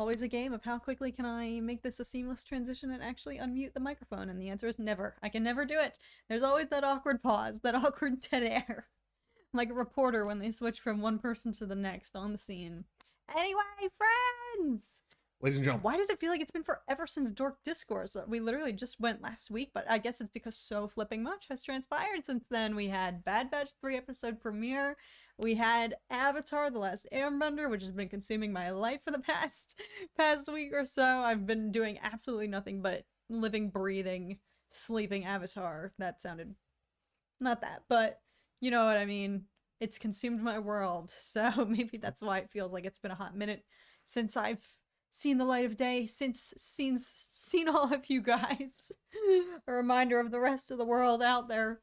always a game of how quickly can I make this a seamless transition and actually unmute the microphone, and the answer is never. I can never do it. There's always that awkward pause, that awkward dead air. Like a reporter when they switch from one person to the next on the scene. Anyway, friends! Ladies and gentlemen. Why does it feel like it's been forever since Dork Discourse? We literally just went last week, but I guess it's because so flipping much has transpired since then. We had Bad Batch 3 episode premiere. We had Avatar: The Last Airbender, which has been consuming my life for the past week or so. I've been doing absolutely nothing but living, breathing, sleeping Avatar. That sounded not that, but you know what I mean. It's consumed my world, so maybe that's why it feels like it's been a hot minute since I've seen the light of day, since seen all of you guys. A reminder of the rest of the world out there.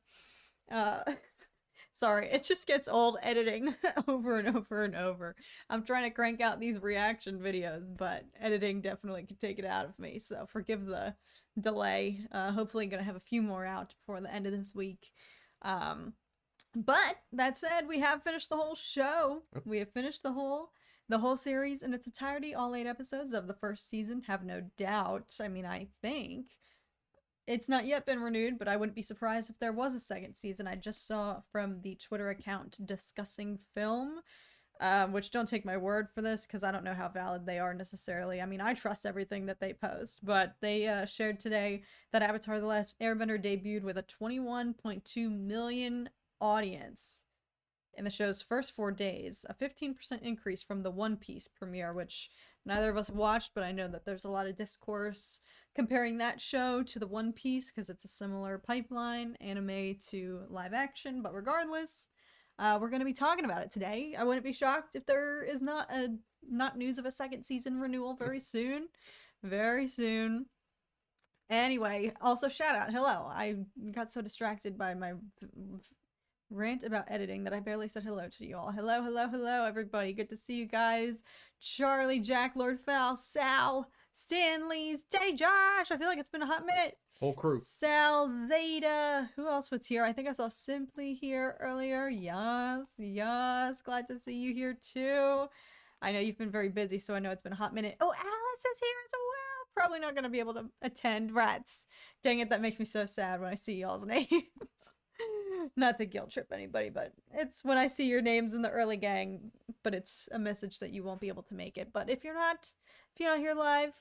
Sorry, it just gets old editing over and over and over. I'm trying to crank out these reaction videos, but editing definitely could take it out of me, so forgive the delay. Hopefully gonna have a few more out before the end of this week. But that said, we have finished the whole show. We have finished the whole series in its entirety. All 8 episodes of the first season, have no doubt. I mean, I think it's not yet been renewed, but I wouldn't be surprised if there was a second season. I just saw from the Twitter account Discussing Film, which don't take my word for this because I don't know how valid they are necessarily. I mean, I trust everything that they post, but they shared today that Avatar: The Last Airbender debuted with a 21.2 million audience in the show's first 4 days, a 15% increase from the One Piece premiere, which neither of us watched, but I know that there's a lot of discourse comparing that show to the One Piece because it's a similar pipeline, anime to live action. But regardless, we're going to be talking about it today. I wouldn't be shocked if there is not news of a second season renewal very soon. Very soon. Anyway, also shout out, hello. I got so distracted by my rant about editing that I barely said hello to you all. Hello, hello, hello, everybody. Good to see you guys. Charlie, Jack, Lord Fowl, Sal, Stanley's, Teddy, Josh. I feel like it's been a hot minute. Whole crew. Sal, Zeta. Who else was here? I think I saw Simply here earlier. Yes, yes. Glad to see you here too. I know you've been very busy, so I know it's been a hot minute. Oh, Alice is here as well. Probably not going to be able to attend. Rats. Dang it, that makes me so sad when I see y'all's names. Not to guilt trip anybody, but it's when I see your names in the early gang, but it's a message that you won't be able to make it. But if you're not here live,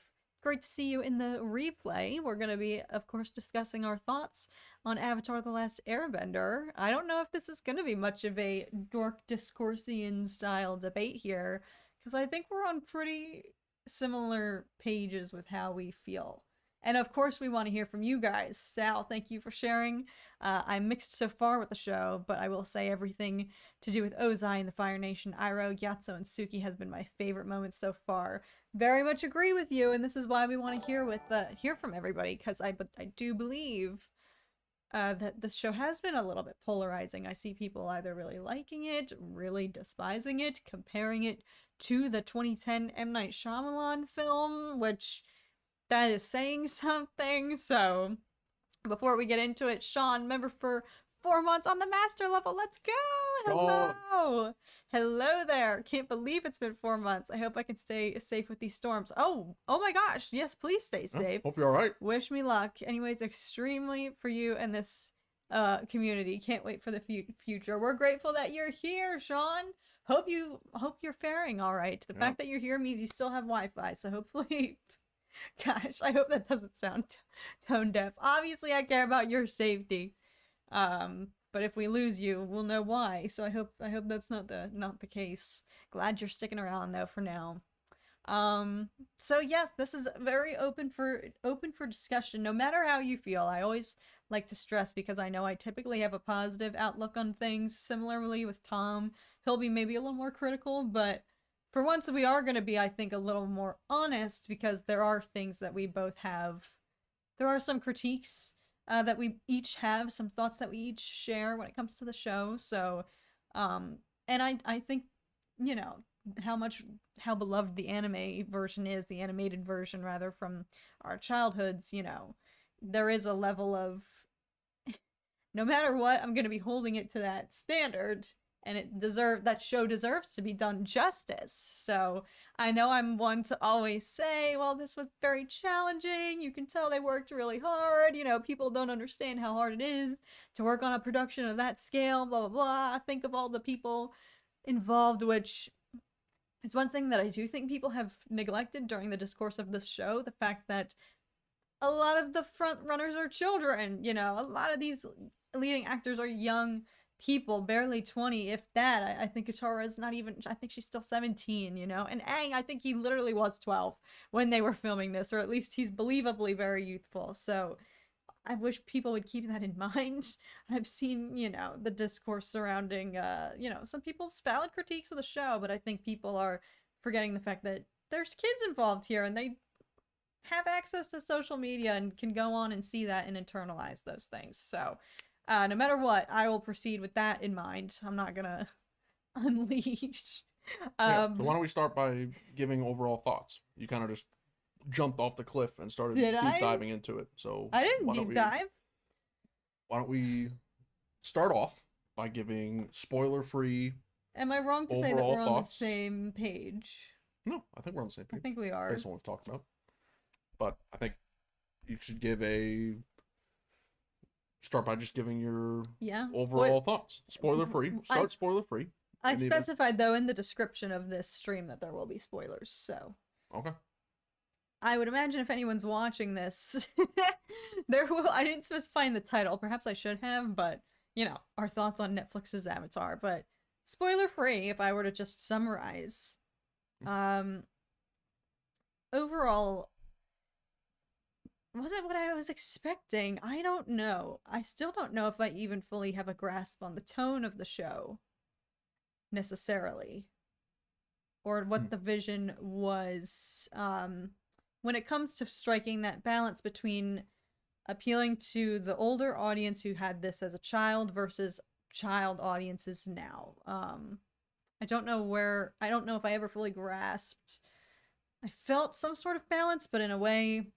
great to see you in the replay. We're going to be, of course, discussing our thoughts on Avatar: The Last Airbender. I don't know if this is going to be much of a Dork Discoursian style debate here, because I think we're on pretty similar pages with how we feel. And of course, we want to hear from you guys. Sal, thank you for sharing. I'm mixed so far with the show, but I will say everything to do with Ozai and the Fire Nation, Iroh, Gyatso, and Suki has been my favorite moments so far. Very much agree with you, and this is why we want to hear from everybody, because I do believe that this show has been a little bit polarizing. I see people either really liking it, really despising it, comparing it to the 2010 M. Night Shyamalan film, which that is saying something. So before we get into it, Sean, member for 4 months on the master level. Let's go. Hello. Hello there. Can't believe it's been 4 months. I hope I can stay safe with these storms. Oh my gosh. Yes, please stay safe. Hope you're all right. Wish me luck. Anyways, extremely for you and this community. Can't wait for the future. We're grateful that you're here, Sean. Hope you're faring all right. The fact that you're here means you still have Wi-Fi, so hopefully gosh, I hope that doesn't sound tone deaf. Obviously, I care about your safety. But if we lose you, we'll know why. So I hope that's not the case. Glad you're sticking around though for now. So yes, this is very open for discussion, no matter how you feel. I always like to stress, because I know I typically have a positive outlook on things. Similarly with Tom, he'll be maybe a little more critical, but for once, we are going to be, I think, a little more honest, because there are things that we both have. There are some critiques that we each have, some thoughts that we each share when it comes to the show. So, and I think, you know, how beloved the anime version is, the animated version, rather, from our childhoods, you know, there is a level of, no matter what, I'm going to be holding it to that standard. and that show deserves to be done justice. So I know I'm one to always say, well, this was very challenging. You can tell they worked really hard. You know, people don't understand how hard it is to work on a production of that scale, blah, blah, blah. Think of all the people involved, which is one thing that I do think people have neglected during the discourse of this show. The fact that a lot of the front runners are children, you know, a lot of these leading actors are young people, barely 20, if that. I think Katara's not even, I think she's still 17, you know, and Aang, I think he literally was 12 when they were filming this, or at least he's believably very youthful. So I wish people would keep that in mind. I've seen, you know, the discourse surrounding, you know, some people's valid critiques of the show, but I think people are forgetting the fact that there's kids involved here, and they have access to social media and can go on and see that and internalize those things. So no matter what, I will proceed with that in mind. I'm not gonna unleash. Yeah, so why don't we start by giving overall thoughts? You kind of just jumped off the cliff and started diving into it. So I didn't deep dive. Why don't we start off by giving spoiler-free? Am I wrong to say that we're on the same page? No, I think we're on the same page. I think we are. Based on what we've talked about. But I think you should start by just giving your overall thoughts. Spoiler-free. Start spoiler-free. I specified, though, in the description of this stream that there will be spoilers, so. Okay. I would imagine if anyone's watching this, I didn't specify in the title. Perhaps I should have, but, you know, our thoughts on Netflix's Avatar. But spoiler-free, if I were to just summarize. Overall, wasn't what I was expecting. I don't know. I still don't know if I even fully have a grasp on the tone of the show, necessarily, or what the vision was. When it comes to striking that balance between appealing to the older audience who had this as a child versus child audiences now. I don't know if I ever fully grasped. I felt some sort of balance, but in a way,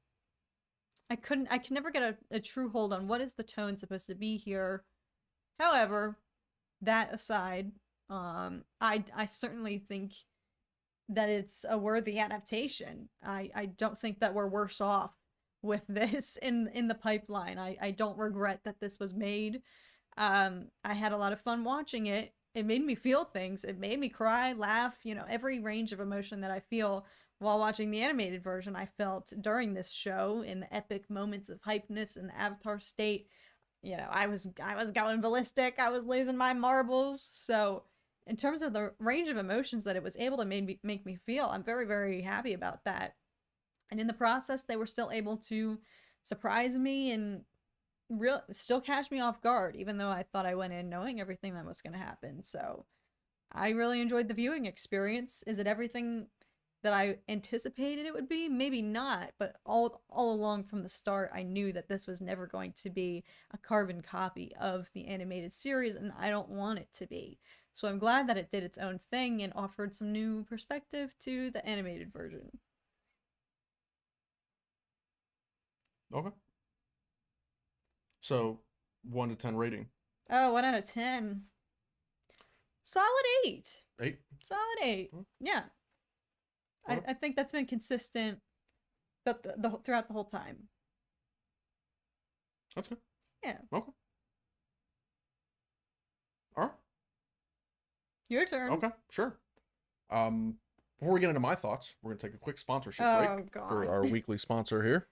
I can never get a true hold on what is the tone supposed to be here. However, that aside, I certainly think that it's a worthy adaptation. I don't think that we're worse off with this in the pipeline. I don't regret that this was made. I had a lot of fun watching it. It made me feel things. It made me cry, laugh, you know, every range of emotion that I feel while watching the animated version I felt during this show, in the epic moments of hypeness and the Avatar state. You know, I was going ballistic. I was losing my marbles. So in terms of the range of emotions that it was able to make me feel, I'm very, very happy about that. And in the process, they were still able to surprise me and still catch me off guard, even though I thought I went in knowing everything that was going to happen. So I really enjoyed the viewing experience. Is it everything that I anticipated it would be? Maybe not, but all along from the start, I knew that this was never going to be a carbon copy of the animated series, and I don't want it to be. So I'm glad that it did its own thing and offered some new perspective to the animated version. Okay. So, 1 to 10 rating. Oh, 1 out of 10. Solid 8. 8? Solid 8. Yeah. I think that's been consistent throughout the whole time. That's good. Yeah. Okay. All right. Your turn. Okay, sure. Before we get into my thoughts, we're going to take a quick sponsorship break for our weekly sponsor here.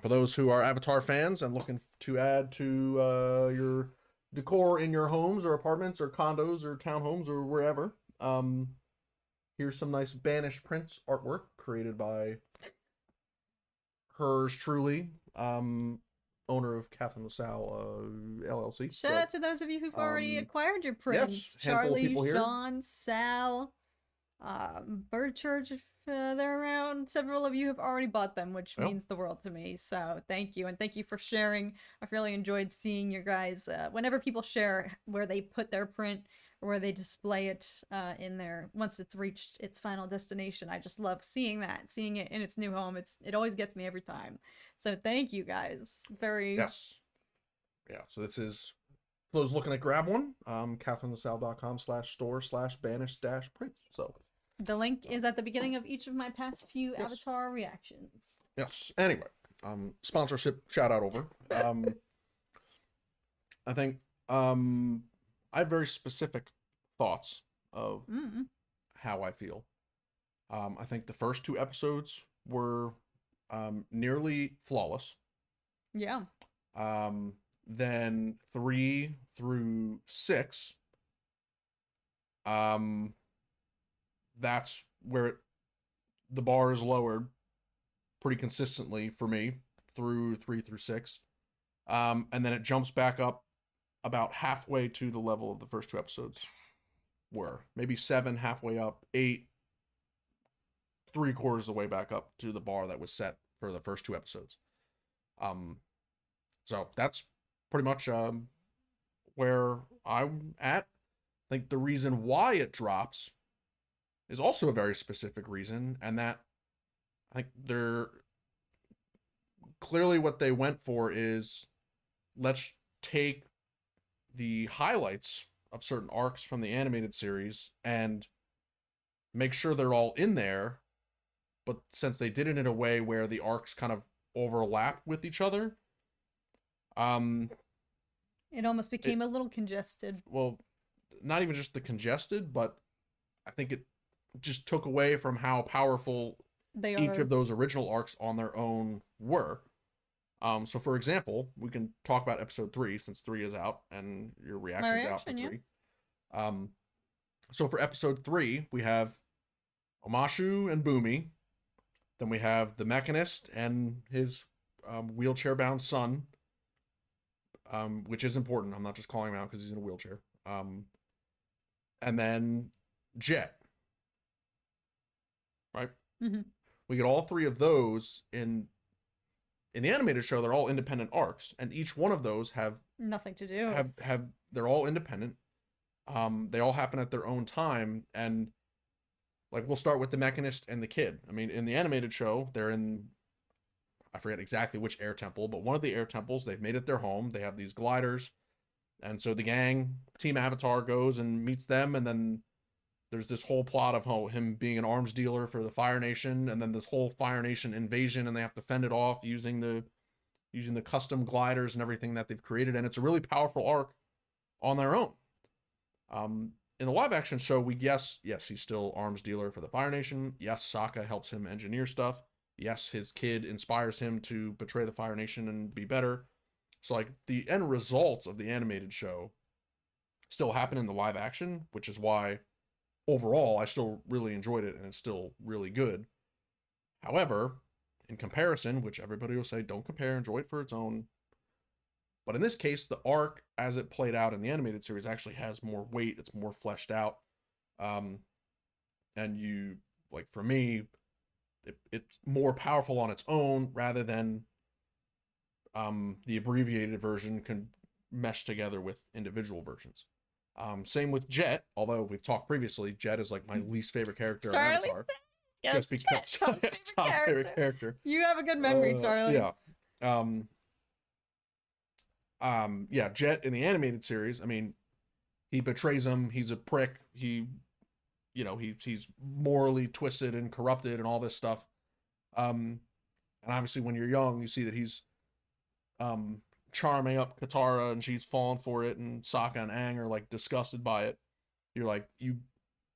For those who are Avatar fans and looking to add to your decor in your homes or apartments or condos or townhomes or wherever, here's some nice Banished Prince artwork created by hers truly, owner of Catherine LaSalle LLC. Shout out to those of you who've already acquired your prints. Yes, Charlie, Sean, Sal, Bird Church, if they're around. Several of you have already bought them, which means the world to me. So thank you, and thank you for sharing. I've really enjoyed seeing your guys. Whenever people share where they put their print, or where they display it in there once it's reached its final destination, I just love seeing it in its new home. It always gets me every time. So thank you guys. Very yes. Yeah. So this is for those looking to grab one, catherinelassalle.com/store/banish-prints. So the link is at the beginning of each of my past few Avatar reactions. Yes. Anyway, sponsorship shout out over. I think I have very specific thoughts of how I feel. I think the first 2 episodes were nearly flawless. Yeah. Then 3 through 6, that's where the bar is lowered pretty consistently for me through 3 through 6. And then it jumps back up about halfway to the level of the first 2 episodes were. Maybe 7 halfway up, 8 3/4 of the way back up to the bar that was set for the first 2 episodes. So that's pretty much where I'm at. I think the reason why it drops is also a very specific reason, and that I think they're clearly what they went for is let's take the highlights of certain arcs from the animated series and make sure they're all in there, but since they did it in a way where the arcs kind of overlap with each other, it almost became a little congested. Well, not even just the congested, but I think it just took away from how powerful each of those original arcs on their own were. So for example, we can talk about episode 3 since 3 is out and your reaction's out for 3. So for episode 3, we have Omashu and Bumi. Then we have the Mechanist and his wheelchair-bound son, which is important. I'm not just calling him out because he's in a wheelchair. And then Jet. Right? Mm-hmm. We get all 3 of those in the animated show. They're all independent arcs, and each one of those have nothing to do. They're all independent. They all happen at their own time, and like we'll start with the Mechanist and the kid. I mean, in the animated show, they're in, I forget exactly which air temple, but one of the air temples. They've made it their home. They have these gliders, and so the gang, Team Avatar, goes and meets them, and then there's this whole plot of him being an arms dealer for the Fire Nation, and then this whole Fire Nation invasion, and they have to fend it off using the custom gliders and everything that they've created, and it's a really powerful arc on their own. In the live action show, yes, he's still arms dealer for the Fire Nation. Yes, Sokka helps him engineer stuff. Yes, his kid inspires him to betray the Fire Nation and be better. So like the end results of the animated show still happen in the live action, which is why overall I still really enjoyed it and it's still really good. However, in comparison, which everybody will say don't compare, enjoy it for its own, but in this case, the arc as it played out in the animated series actually has more weight. It's more fleshed out. And you, like for me, it's more powerful on its own rather than the abbreviated version can mesh together with individual versions. Same with Jet, although we've talked previously, Jet is like my least favorite character in Avatar. Yes, just because top favorite character. You have a good memory, Charlie. Yeah. Jet in the animated series, I mean, he betrays him, he's a prick, he's morally twisted and corrupted and all this stuff. And obviously when you're young, you see that he's charming up Katara and she's falling for it, and Sokka and Aang are like disgusted by it. You're like, you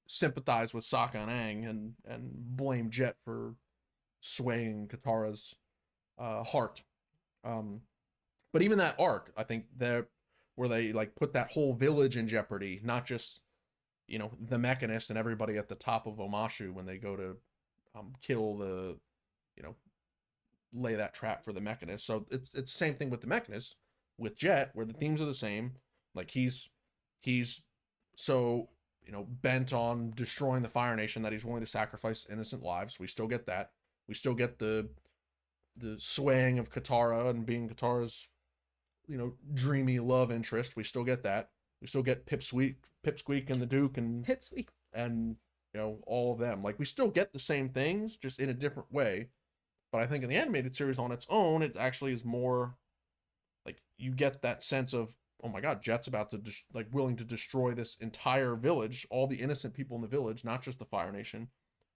sympathize with Sokka and Aang and blame Jet for swaying Katara's heart. But even that arc, I think where they like put that whole village in jeopardy, not just, the Mechanist and everybody at the top of Omashu when they go to kill the, lay that trap for the Mechanist. So it's the same thing with the Mechanist, with Jet, where the themes are the same. Like he's so, bent on destroying the Fire Nation that he's willing to sacrifice innocent lives. We still get that. We still get the swaying of Katara and being Katara's, dreamy love interest. We still get that. We still get Pipsqueak and the Duke and Pipsqueak and all of them. Like we still get the same things, just in a different way. But I think in the animated series on its own, it actually is more like you get that sense of oh my god, Jet's about to like willing to destroy this entire village, all the innocent people in the village, not just the Fire Nation.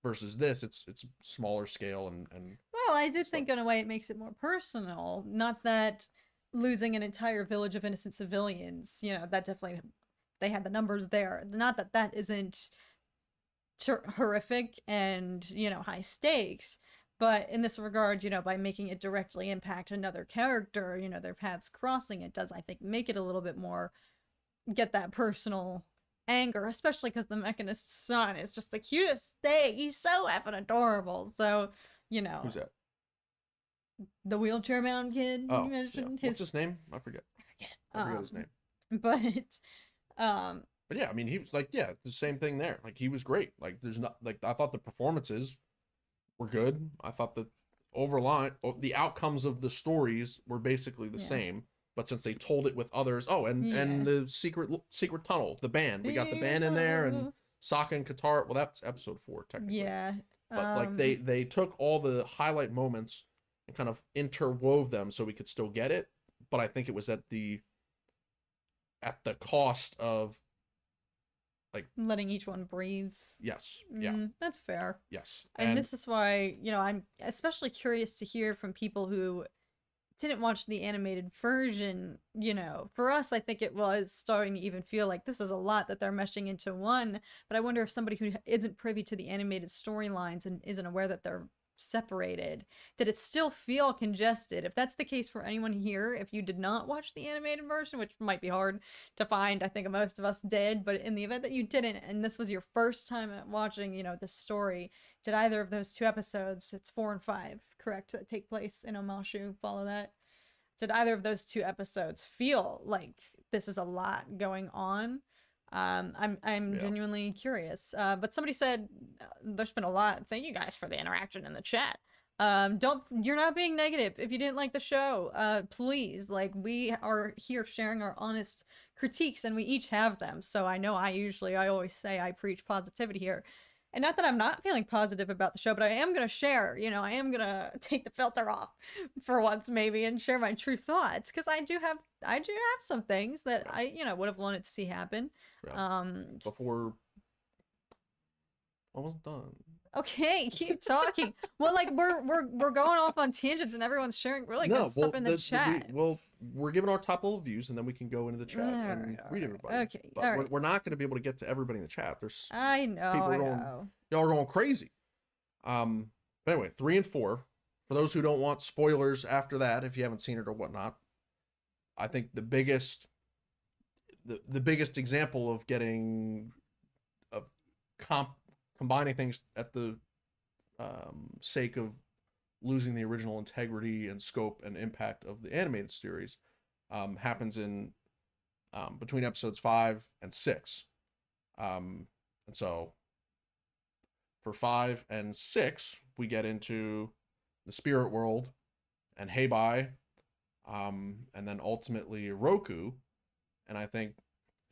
Versus this, it's smaller scale and well, I did think in a way it makes it more personal. Not that losing an entire village of innocent civilians, that definitely they had the numbers there. Not that that isn't horrific and high stakes, but in this regard, by making it directly impact another character, their paths crossing, it does, I think, make it a little bit more get that personal anger, especially because the Mechanist's son is just the cutest thing. He's so effing adorable. So, who's that? The wheelchair bound kid you mentioned. Yeah. What's his name? I forget his name. But yeah, I mean, he was like, the same thing there. Like, he was great. Like, there's not, like, I thought the performances were good. I thought the outcomes of the stories were basically the same. But since they told it with others, and the secret tunnel, the band, we got the band in there, and Sokka and Katara. Well, that's episode 4 technically. Yeah. But like they took all the highlight moments and kind of interwove them so we could still get it. But I think it was at the cost of like letting each one breathe. Yes. Yeah. That's fair. Yes. And this is why, I'm especially curious to hear from people who didn't watch the animated version. For us, I think it was starting to even feel like this is a lot that they're meshing into one. But I wonder if somebody who isn't privy to the animated storylines and isn't aware that they're separated, did it still feel congested? If that's the case for anyone here, if you did not watch the animated version, which might be hard to find, I think most of us did, but in the event that you didn't, and this was your first time watching, this story, did either of those 2 episodes, it's 4 and 5, correct, that take place in Omashu, follow that? Did either of those 2 episodes feel like this is a lot going on? I'm genuinely curious. But somebody said there's been a lot. Thank you guys for the interaction in the chat. You're not being negative. If you didn't like the show, please, like, we are here sharing our honest critiques, and we each have them. So I know I always say I preach positivity here. And not that I'm not feeling positive about the show, but I am going to share, I am going to take the filter off for once maybe and share my true thoughts. Because I do have some things that I, would have wanted to see happen. Before almost done. Okay, keep talking. Well, like we're going off on tangents and everyone's sharing really good stuff in the chat. We're giving our top level views and then we can go into the chat and read everybody. Okay, but we're not going to be able to get to everybody in the chat. There's I know. Y'all are going crazy. But anyway, 3 and 4. For those who don't want spoilers after that, if you haven't seen it or whatnot, I think the biggest example of combining things at the sake of losing the original integrity and scope and impact of the animated series happens in between episodes 5 and 6. And so for 5 and 6, we get into the spirit world and Heibai, and then ultimately Roku. And I think,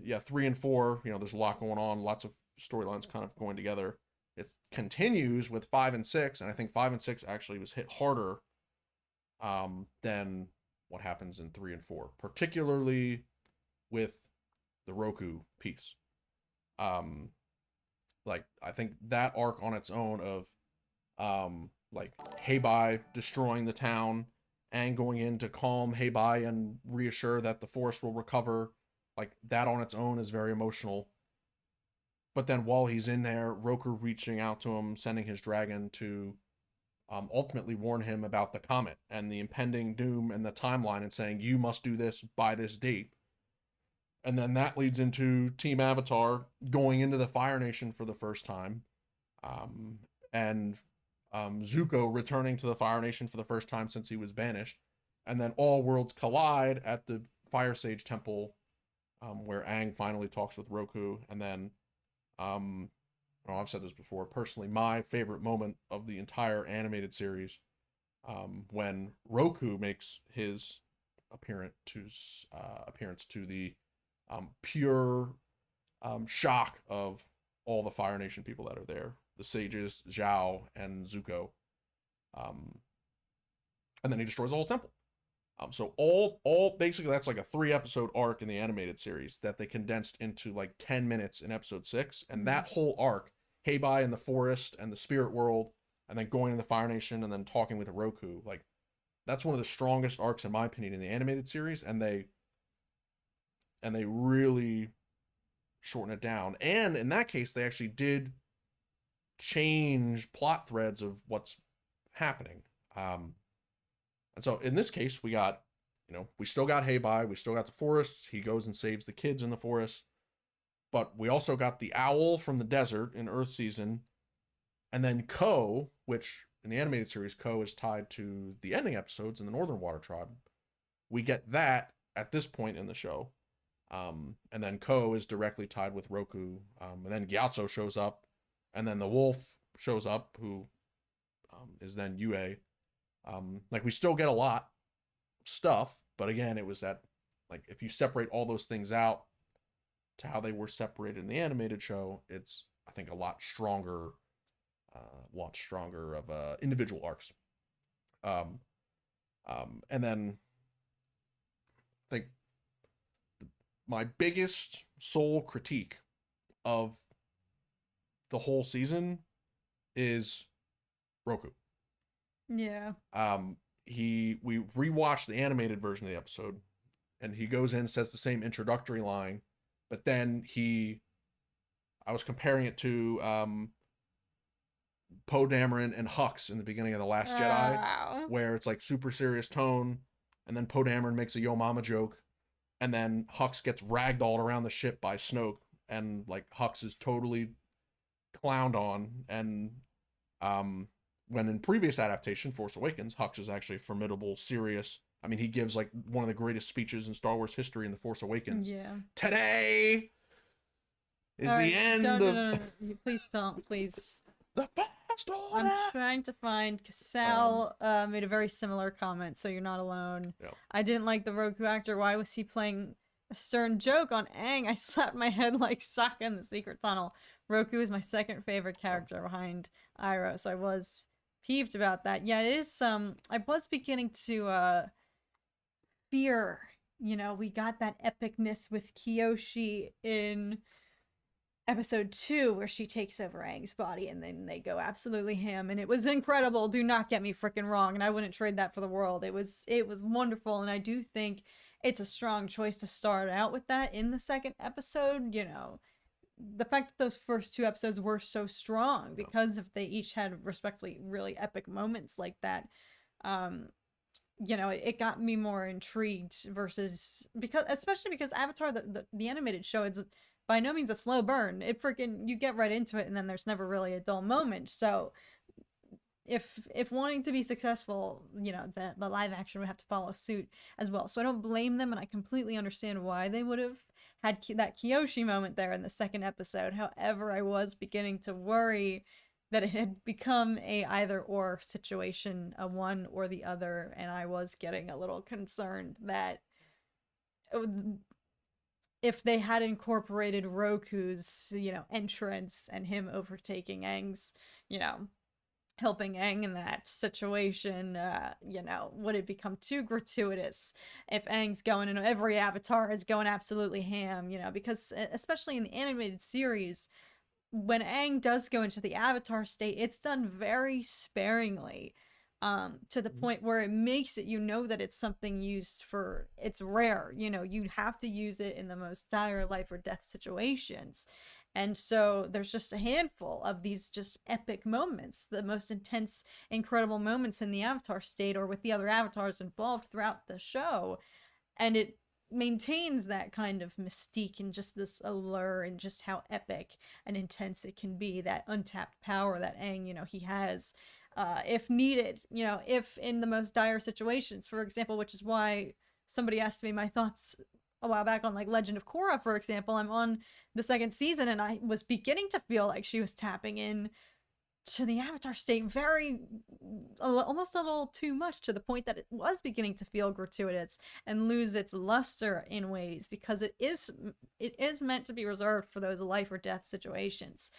3 and 4, there's a lot going on, lots of storylines kind of going together. It continues with 5 and 6, and I think 5 and 6 actually was hit harder than what happens in 3 and 4, particularly with the Roku piece. Like, I think that arc on its own of like Heibai destroying the town and going in to calm Heibai and reassure that the forest will recover, like, that on its own is very emotional. But then while he's in there, Roku reaching out to him, sending his dragon to ultimately warn him about the comet and the impending doom and the timeline, and saying, you must do this by this date. And then that leads into Team Avatar going into the Fire Nation for the first time. And Zuko returning to the Fire Nation for the first time since he was banished. And then all worlds collide at the Fire Sage Temple, where Aang finally talks with Roku. And then, I've said this before, personally, my favorite moment of the entire animated series, when Roku makes his appearance to the pure shock of all the Fire Nation people that are there, the sages, Zhao, and Zuko. And then he destroys the whole temple. So all basically that's like a 3 episode arc in the animated series that they condensed into like 10 minutes in episode 6, and that whole arc, Heibai in the forest and the spirit world, and then going to the Fire Nation and then talking with Roku, like that's one of the strongest arcs in my opinion in the animated series, and they really shorten it down. And in that case, they actually did change plot threads of what's happening. And so in this case, we got, we still got Heibai, we still got the forest. He goes and saves the kids in the forest. But we also got the owl from the desert in Earth season. And then Ko, which in the animated series, Ko is tied to the ending episodes in the Northern Water Tribe. We get that at this point in the show. And then Ko is directly tied with Roku. And then Gyatso shows up. And then the wolf shows up, who is then Yue. Like, we still get a lot of stuff, but again, it was that, like, if you separate all those things out to how they were separated in the animated show, it's, I think, a lot stronger of individual arcs. And then I think my biggest sole critique of the whole season is Roku. Yeah. We rewatched the animated version of the episode, and he goes in, says the same introductory line, but then I was comparing it to Poe Dameron and Hux in the beginning of The Last Jedi, where it's like super serious tone, and then Poe Dameron makes a Yo Mama joke, and then Hux gets ragdolled around the ship by Snoke, and like Hux is totally clowned on, and when in previous adaptation, Force Awakens, Hux is actually formidable, serious. I mean, he gives like one of the greatest speeches in Star Wars history in The Force Awakens. Yeah. Today is the end No. Please don't, please. The Fast Order. I'm trying to find, Cassell made a very similar comment, so you're not alone. Yeah. I didn't like the Roku actor. Why was he playing a stern joke on Aang? I slapped my head like Sokka in the secret tunnel. Roku is my second favorite character behind Iroh, so I was peeved about that. Yeah, it is I was beginning to fear, we got that epicness with Kyoshi in episode 2 where she takes over Aang's body and then they go absolutely ham, and it was incredible. Do not get me freaking wrong, and I wouldn't trade that for the world. It was wonderful, and I do think it's a strong choice to start out with that in the second episode. The fact that those first 2 episodes were so strong because if they each had respectfully really epic moments like that, it got me more intrigued versus, especially because Avatar, the animated show, is by no means a slow burn. It freaking, you get right into it and then there's never really a dull moment. So if wanting to be successful, the live action would have to follow suit as well. So I don't blame them, and I completely understand why they would have had that Kyoshi moment there in the second episode. However, I was beginning to worry that it had become a either or situation, a one or the other, and I was getting a little concerned that if they had incorporated Roku's, entrance and him overtaking Aang's, helping Aang in that situation, would it become too gratuitous if Aang's going and every avatar is going absolutely ham, because especially in the animated series, when Aang does go into the avatar state, it's done very sparingly, to the point where it makes it, that it's something used for, it's rare, you'd have to use it in the most dire life or death situations. And so there's just a handful of these just epic moments, the most intense, incredible moments in the Avatar state or with the other avatars involved throughout the show. And it maintains that kind of mystique and just this allure and just how epic and intense it can be, that untapped power that Aang, he has, if needed, if in the most dire situations, for example, which is why somebody asked me my thoughts a while back on like Legend of Korra, for example. I'm on the second season and I was beginning to feel like she was tapping in to the Avatar state almost a little too much, to the point that it was beginning to feel gratuitous and lose its luster in ways, because it is meant to be reserved for those life or death situations.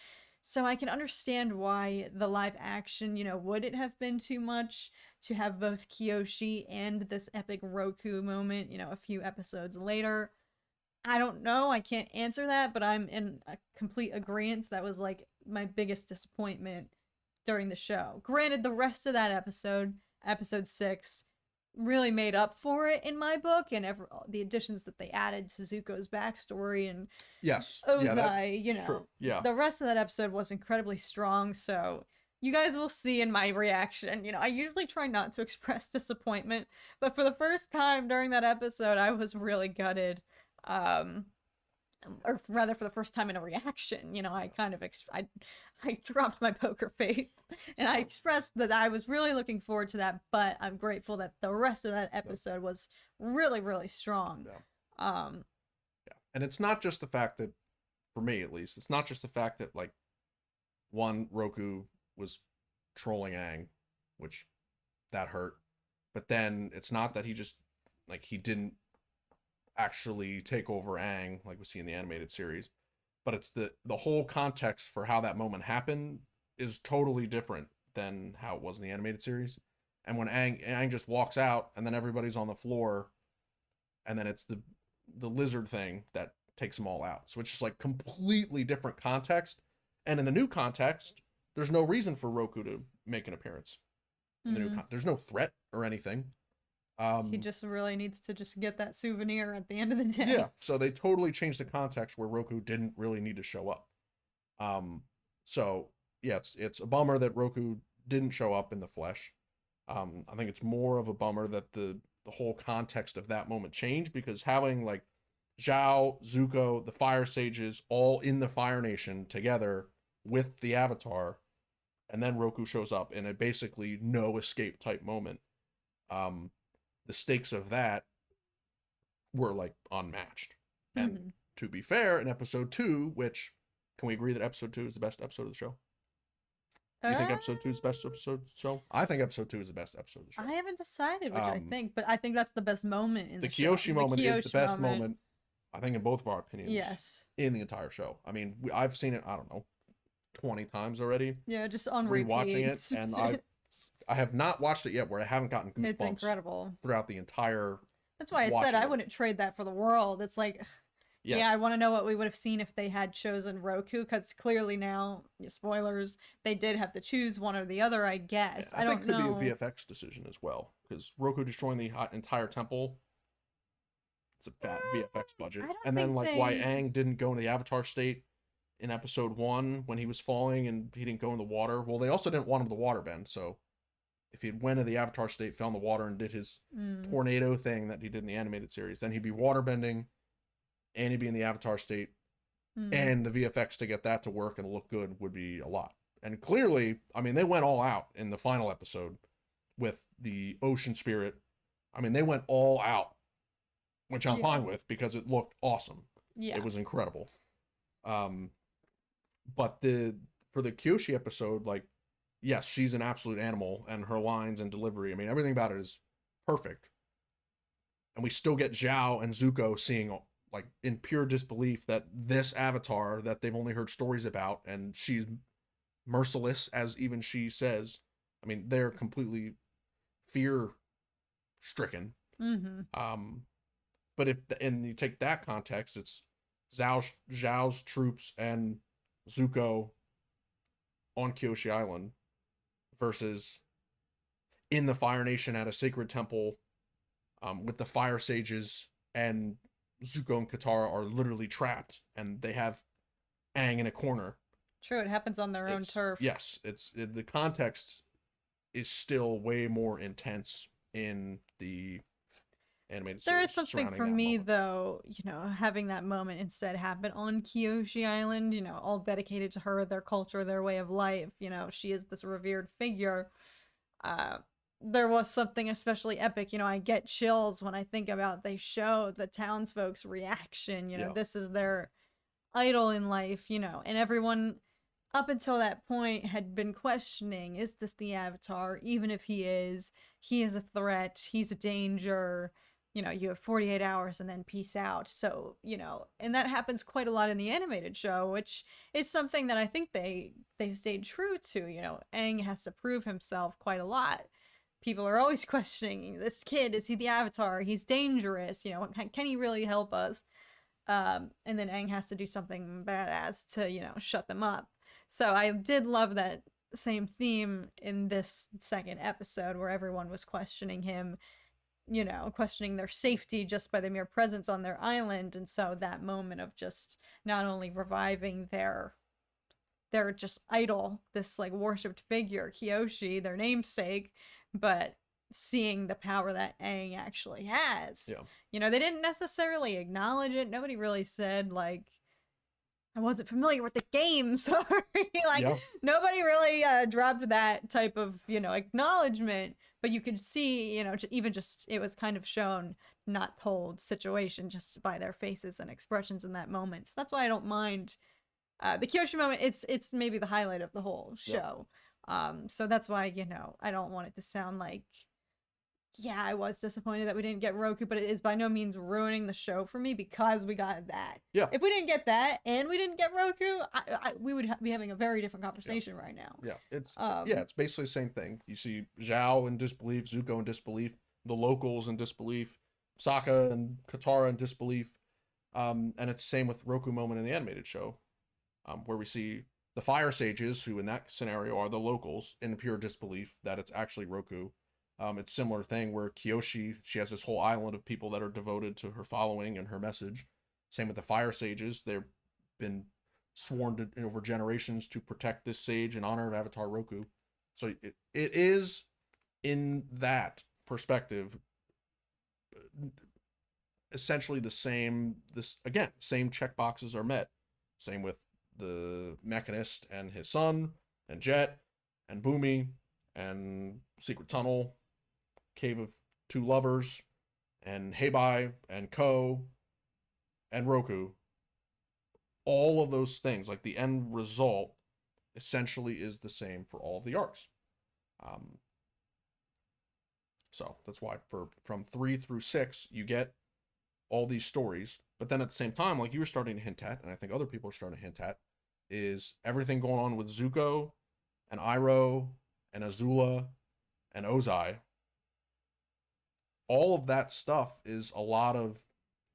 So I can understand why the live action, would it have been too much to have both Kyoshi and this epic Roku moment, a few episodes later. I don't know. I can't answer that, but I'm in a complete agreement. That was like my biggest disappointment during the show. Granted, the rest of that episode 6, really made up for it in my book, and the additions that they added to Zuko's backstory and yes, Ozai, true. Yeah, the rest of that episode was incredibly strong. So you guys will see in my reaction. I usually try not to express disappointment, but for the first time during that episode, I was really gutted. Or rather, for the first time in a reaction, I kind of I dropped my poker face and I expressed that I was really looking forward to that, but I'm grateful that the rest of that episode was really, really strong. Yeah. And it's not just the fact that, for me at least, it's not just the fact that, like, one, Roku was trolling Aang, which that hurt, but then it's not that he just, like, he didn't actually take over Aang like we see in the animated series, but it's the whole context for how that moment happened is totally different than how it was in the animated series. And when Aang just walks out and then everybody's on the floor, and then it's the lizard thing that takes them all out, so it's just like completely different context. And in the new context, there's no reason for Roku to make an appearance in the new there's no threat or anything. He just really needs to just get that souvenir at the end of the day. Yeah, so they totally changed the context where Roku didn't really need to show up. So yeah, it's a bummer that Roku didn't show up in the flesh. I think it's more of a bummer that the whole context of that moment changed, because having like Zhao, Zuko, the Fire Sages all in the Fire Nation together with the Avatar, and then Roku shows up in a basically no escape type moment. The stakes of that were like unmatched. And to be fair, in episode 2, which, can we agree that episode 2 is the best episode of the show? You think episode 2 is the best episode of the show? I think episode 2 is the best episode of the show. I haven't decided which I think, but I think that's the best moment in the show. Kyoshi moment is the best moment, I think, in both of our opinions. Yes. In the entire show. I mean, I've seen it, I don't know, 20 times already. Yeah, just on rewatching it, and I have not watched it yet where I haven't gotten goosebumps. It's incredible throughout the entire. That's why I said I wouldn't trade that for the world. It's like, yes. Yeah, I want to know what we would have seen if they had chosen Roku, because clearly now, spoilers, they did have to choose one or the other, I guess. Yeah, I don't know. Could be a VFX decision as well, because Roku destroying the entire temple, it's a fat VFX budget. And then why Aang didn't go into the Avatar state in episode 1 when he was falling and he didn't go in the water. Well, they also didn't want him to waterbend, so if he went to the Avatar state, fell in the water, and did his tornado thing that he did in the animated series, then he'd be waterbending, and he'd be in the Avatar state, and the VFX to get that to work and look good would be a lot. And clearly, I mean, they went all out in the final episode with the ocean spirit. I mean, they went all out, which I'm fine with, because it looked awesome. Yeah, it was incredible. But for the Kyoshi episode, like, yes, she's an absolute animal, and her lines and delivery, I mean, everything about it is perfect. And we still get Zhao and Zuko seeing, like, in pure disbelief that this Avatar that they've only heard stories about, and she's merciless, as even she says. I mean, they're completely fear-stricken. But and you take that context, it's Zhao's troops and Zuko on Kyoshi Island versus in the Fire Nation at a sacred temple, with the Fire Sages, and Zuko and Katara are literally trapped, and they have Aang in a corner. True, it happens on their own turf. Yes, the context is still way more intense in the animated series. There is something for me, though, having that moment instead happen on Kyoshi Island, all dedicated to her, their culture, their way of life. She is this revered figure. There was something especially epic. I get chills when I think about they show the townsfolk's reaction. This is their idol in life, and everyone up until that point had been questioning, is this the Avatar? Even if he is a threat, he's a danger. you know, you have 48 hours and then peace out. So, you know, and that happens quite a lot in the animated show, which is something that I think they stayed true to. You know, Aang has to prove himself quite a lot. People are always questioning this kid. Is he the Avatar? He's dangerous. You know, can he really help us? And then Aang has to do something badass to, you know, shut them up. So I did love that same theme in this second episode where everyone was questioning him, you know, questioning their safety just by the mere presence on their island. And so that moment of just not only reviving their just idol, this like worshipped figure, Kyoshi, their namesake, but seeing the power that Aang actually has. Yeah. You know, they didn't necessarily acknowledge it. Nobody really said like, I wasn't familiar with the game, sorry. Like, yeah. Nobody really dropped that type of, you know, acknowledgement, but you could see, you know, even just, it was kind of shown, not told situation just by their faces and expressions in that moment. So that's why I don't mind the Kyoshi moment. It's maybe the highlight of the whole show. Yeah. So that's why, you know, I don't want it to sound like, yeah, I was disappointed that we didn't get Roku, but it is by no means ruining the show for me because we got that. Yeah. If we didn't get that and we didn't get Roku, we would be having a very different conversation right now. Yeah, it's basically the same thing. You see Zhao in disbelief, Zuko in disbelief, the locals in disbelief, Sokka and Katara in disbelief, and it's the same with Roku moment in the animated show, where we see the Fire Sages, who in that scenario are the locals, in pure disbelief that it's actually Roku. It's similar thing where Kyoshi, she has this whole island of people that are devoted to her following and her message. Same with the Fire Sages. They've been sworn to, over generations to protect this sage in honor of Avatar Roku. So it is, in that perspective, essentially the same. Same checkboxes are met. Same with the Mechanist and his son, and Jet, and Boomy, and Secret Tunnel, Cave of Two Lovers, and Heibai, and Ko, and Roku. All of those things, like the end result, essentially is the same for all of the arcs. So that's why from 3 through 6, you get all these stories. But then at the same time, like you were starting to hint at, and I think other people are starting to hint at, is everything going on with Zuko, and Iroh, and Azula, and Ozai. All of that stuff is a lot of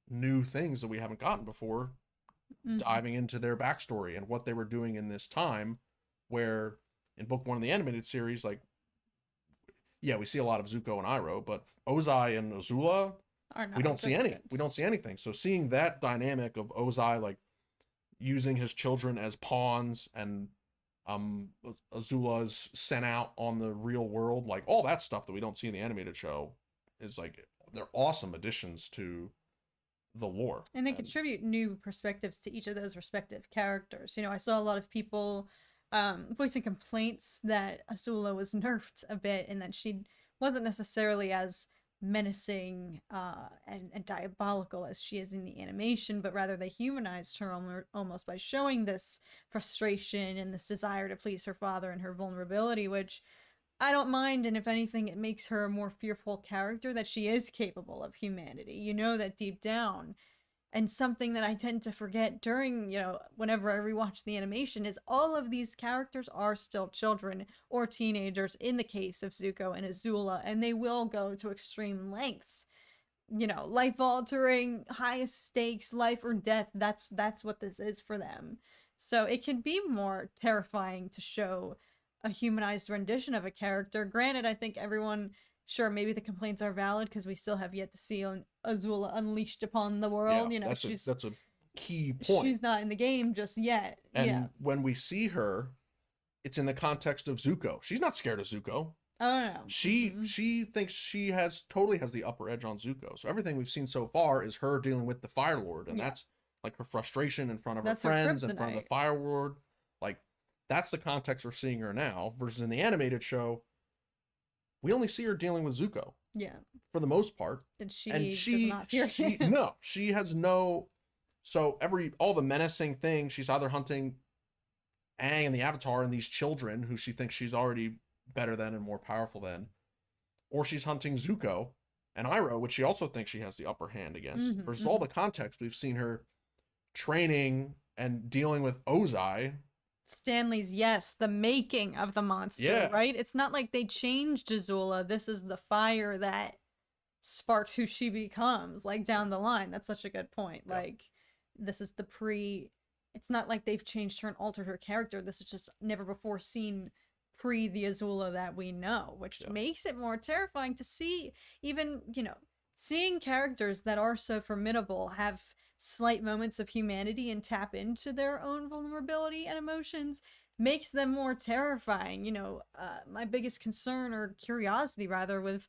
new things that we haven't gotten before, diving into their backstory and what they were doing in this time, where in book 1 of the animated series, like, yeah, we see a lot of Zuko and Iroh, but Ozai and Azula, we don't see anything. So seeing that dynamic of Ozai, like, using his children as pawns, and Azula's sent out on the real world, like all that stuff that we don't see in the animated show is like, they're awesome additions to the lore. And they contribute new perspectives to each of those respective characters. You know, I saw a lot of people voicing complaints that Azula was nerfed a bit and that she wasn't necessarily as menacing and diabolical as she is in the animation, but rather they humanized her almost by showing this frustration and this desire to please her father and her vulnerability, which I don't mind, and if anything, it makes her a more fearful character, that she is capable of humanity. You know that deep down. And something that I tend to forget during, you know, whenever I rewatch the animation is all of these characters are still children or teenagers in the case of Zuko and Azula, and they will go to extreme lengths. You know, life-altering, highest stakes, life or death, that's what this is for them. So it can be more terrifying to show a humanized rendition of a character. Granted, I think everyone, sure, maybe the complaints are valid because we still have yet to see Azula unleashed upon the world. Yeah, you know, that's a key point. She's not in the game just yet. And when we see her, it's in the context of Zuko. She's not scared of Zuko. Oh no. She thinks she totally has the upper edge on Zuko. So everything we've seen so far is her dealing with the Fire Lord, and that's like her frustration in front of her friends, in front of the Fire Lord. Like, that's the context we're seeing her now, versus in the animated show, we only see her dealing with Zuko. Yeah. For the most part. And she does not fear him. No, she has no. So all the menacing things, she's either hunting Aang and the Avatar and these children who she thinks she's already better than and more powerful than, or she's hunting Zuko and Iroh, which she also thinks she has the upper hand against, versus all the context we've seen her training and dealing with Ozai. Stanley's, yes, the making of the monster, right? It's not like they changed Azula. This is the fire that sparks who she becomes, like, down the line. That's such a good point. Like, this is the it's not like they've changed her and altered her character. This is just never before seen pre the Azula that we know, which makes it more terrifying to see. Even, seeing characters that are so formidable have slight moments of humanity and tap into their own vulnerability and emotions makes them more terrifying. My biggest concern, or curiosity rather, with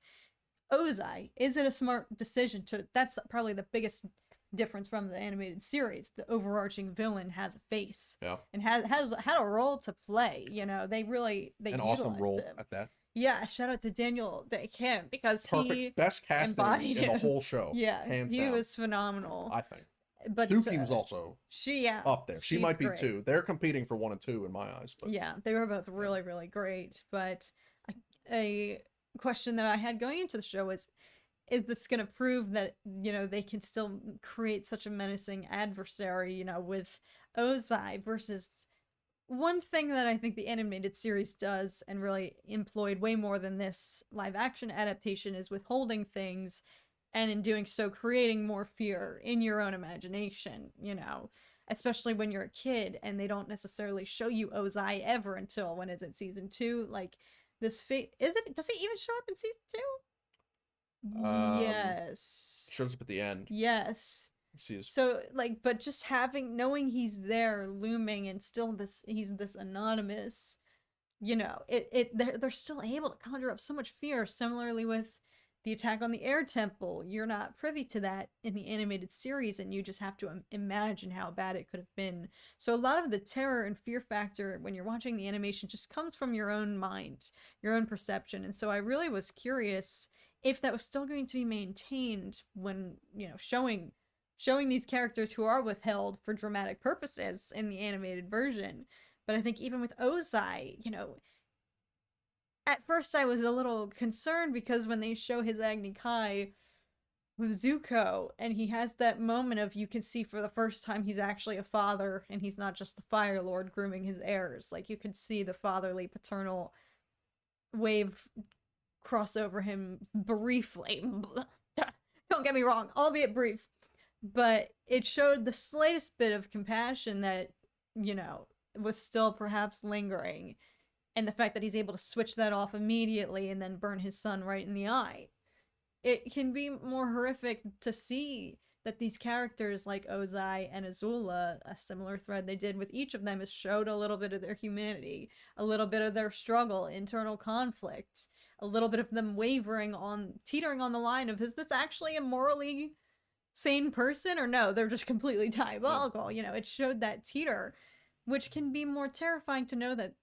Ozai, is it a smart decision that's probably the biggest difference from the animated series. The overarching villain has a face, and had a role to play. They an awesome role at that. Yeah, shout out to Daniel Day Kim, because he best casting in the whole show. Yeah, he was phenomenal, I think. But Suki was also up there. She might be great. Too. They're competing for 1 and 2 in my eyes. But yeah, they were both really, really great. But a question that I had going into the show is this going to prove that, they can still create such a menacing adversary, with Ozai? Versus one thing that I think the animated series does, and really employed way more than this live action adaptation, is withholding things, and in doing so creating more fear in your own imagination, especially when you're a kid and they don't necessarily show you Ozai ever until, when is it, season 2? Like, this does it even show up in season 2? Yes. Shows up at the end. Yes. So, like, but just knowing he's there looming, and still he's this anonymous, they're still able to conjure up so much fear. Similarly with the attack on the air temple, you're not privy to that in the animated series, and you just have to imagine how bad it could have been. So a lot of the terror and fear factor when you're watching the animation just comes from your own mind, your own perception. And so I really was curious if that was still going to be maintained when, showing these characters who are withheld for dramatic purposes in the animated version. But I think even with Ozai, at first I was a little concerned, because when they show his Agni Kai with Zuko, and he has that moment of, you can see for the first time he's actually a father, and he's not just the Fire Lord grooming his heirs. Like, you could see the fatherly, paternal wave cross over him briefly. Don't get me wrong, albeit brief. But it showed the slightest bit of compassion that, was still perhaps lingering. And the fact that he's able to switch that off immediately and then burn his son right in the eye. It can be more horrific to see that these characters like Ozai and Azula, a similar thread they did with each of them, is showed a little bit of their humanity, a little bit of their struggle, internal conflict, a little bit of them teetering on the line of, is this actually a morally sane person, or no, they're just completely diabolical? It showed that teeter, which can be more terrifying to know that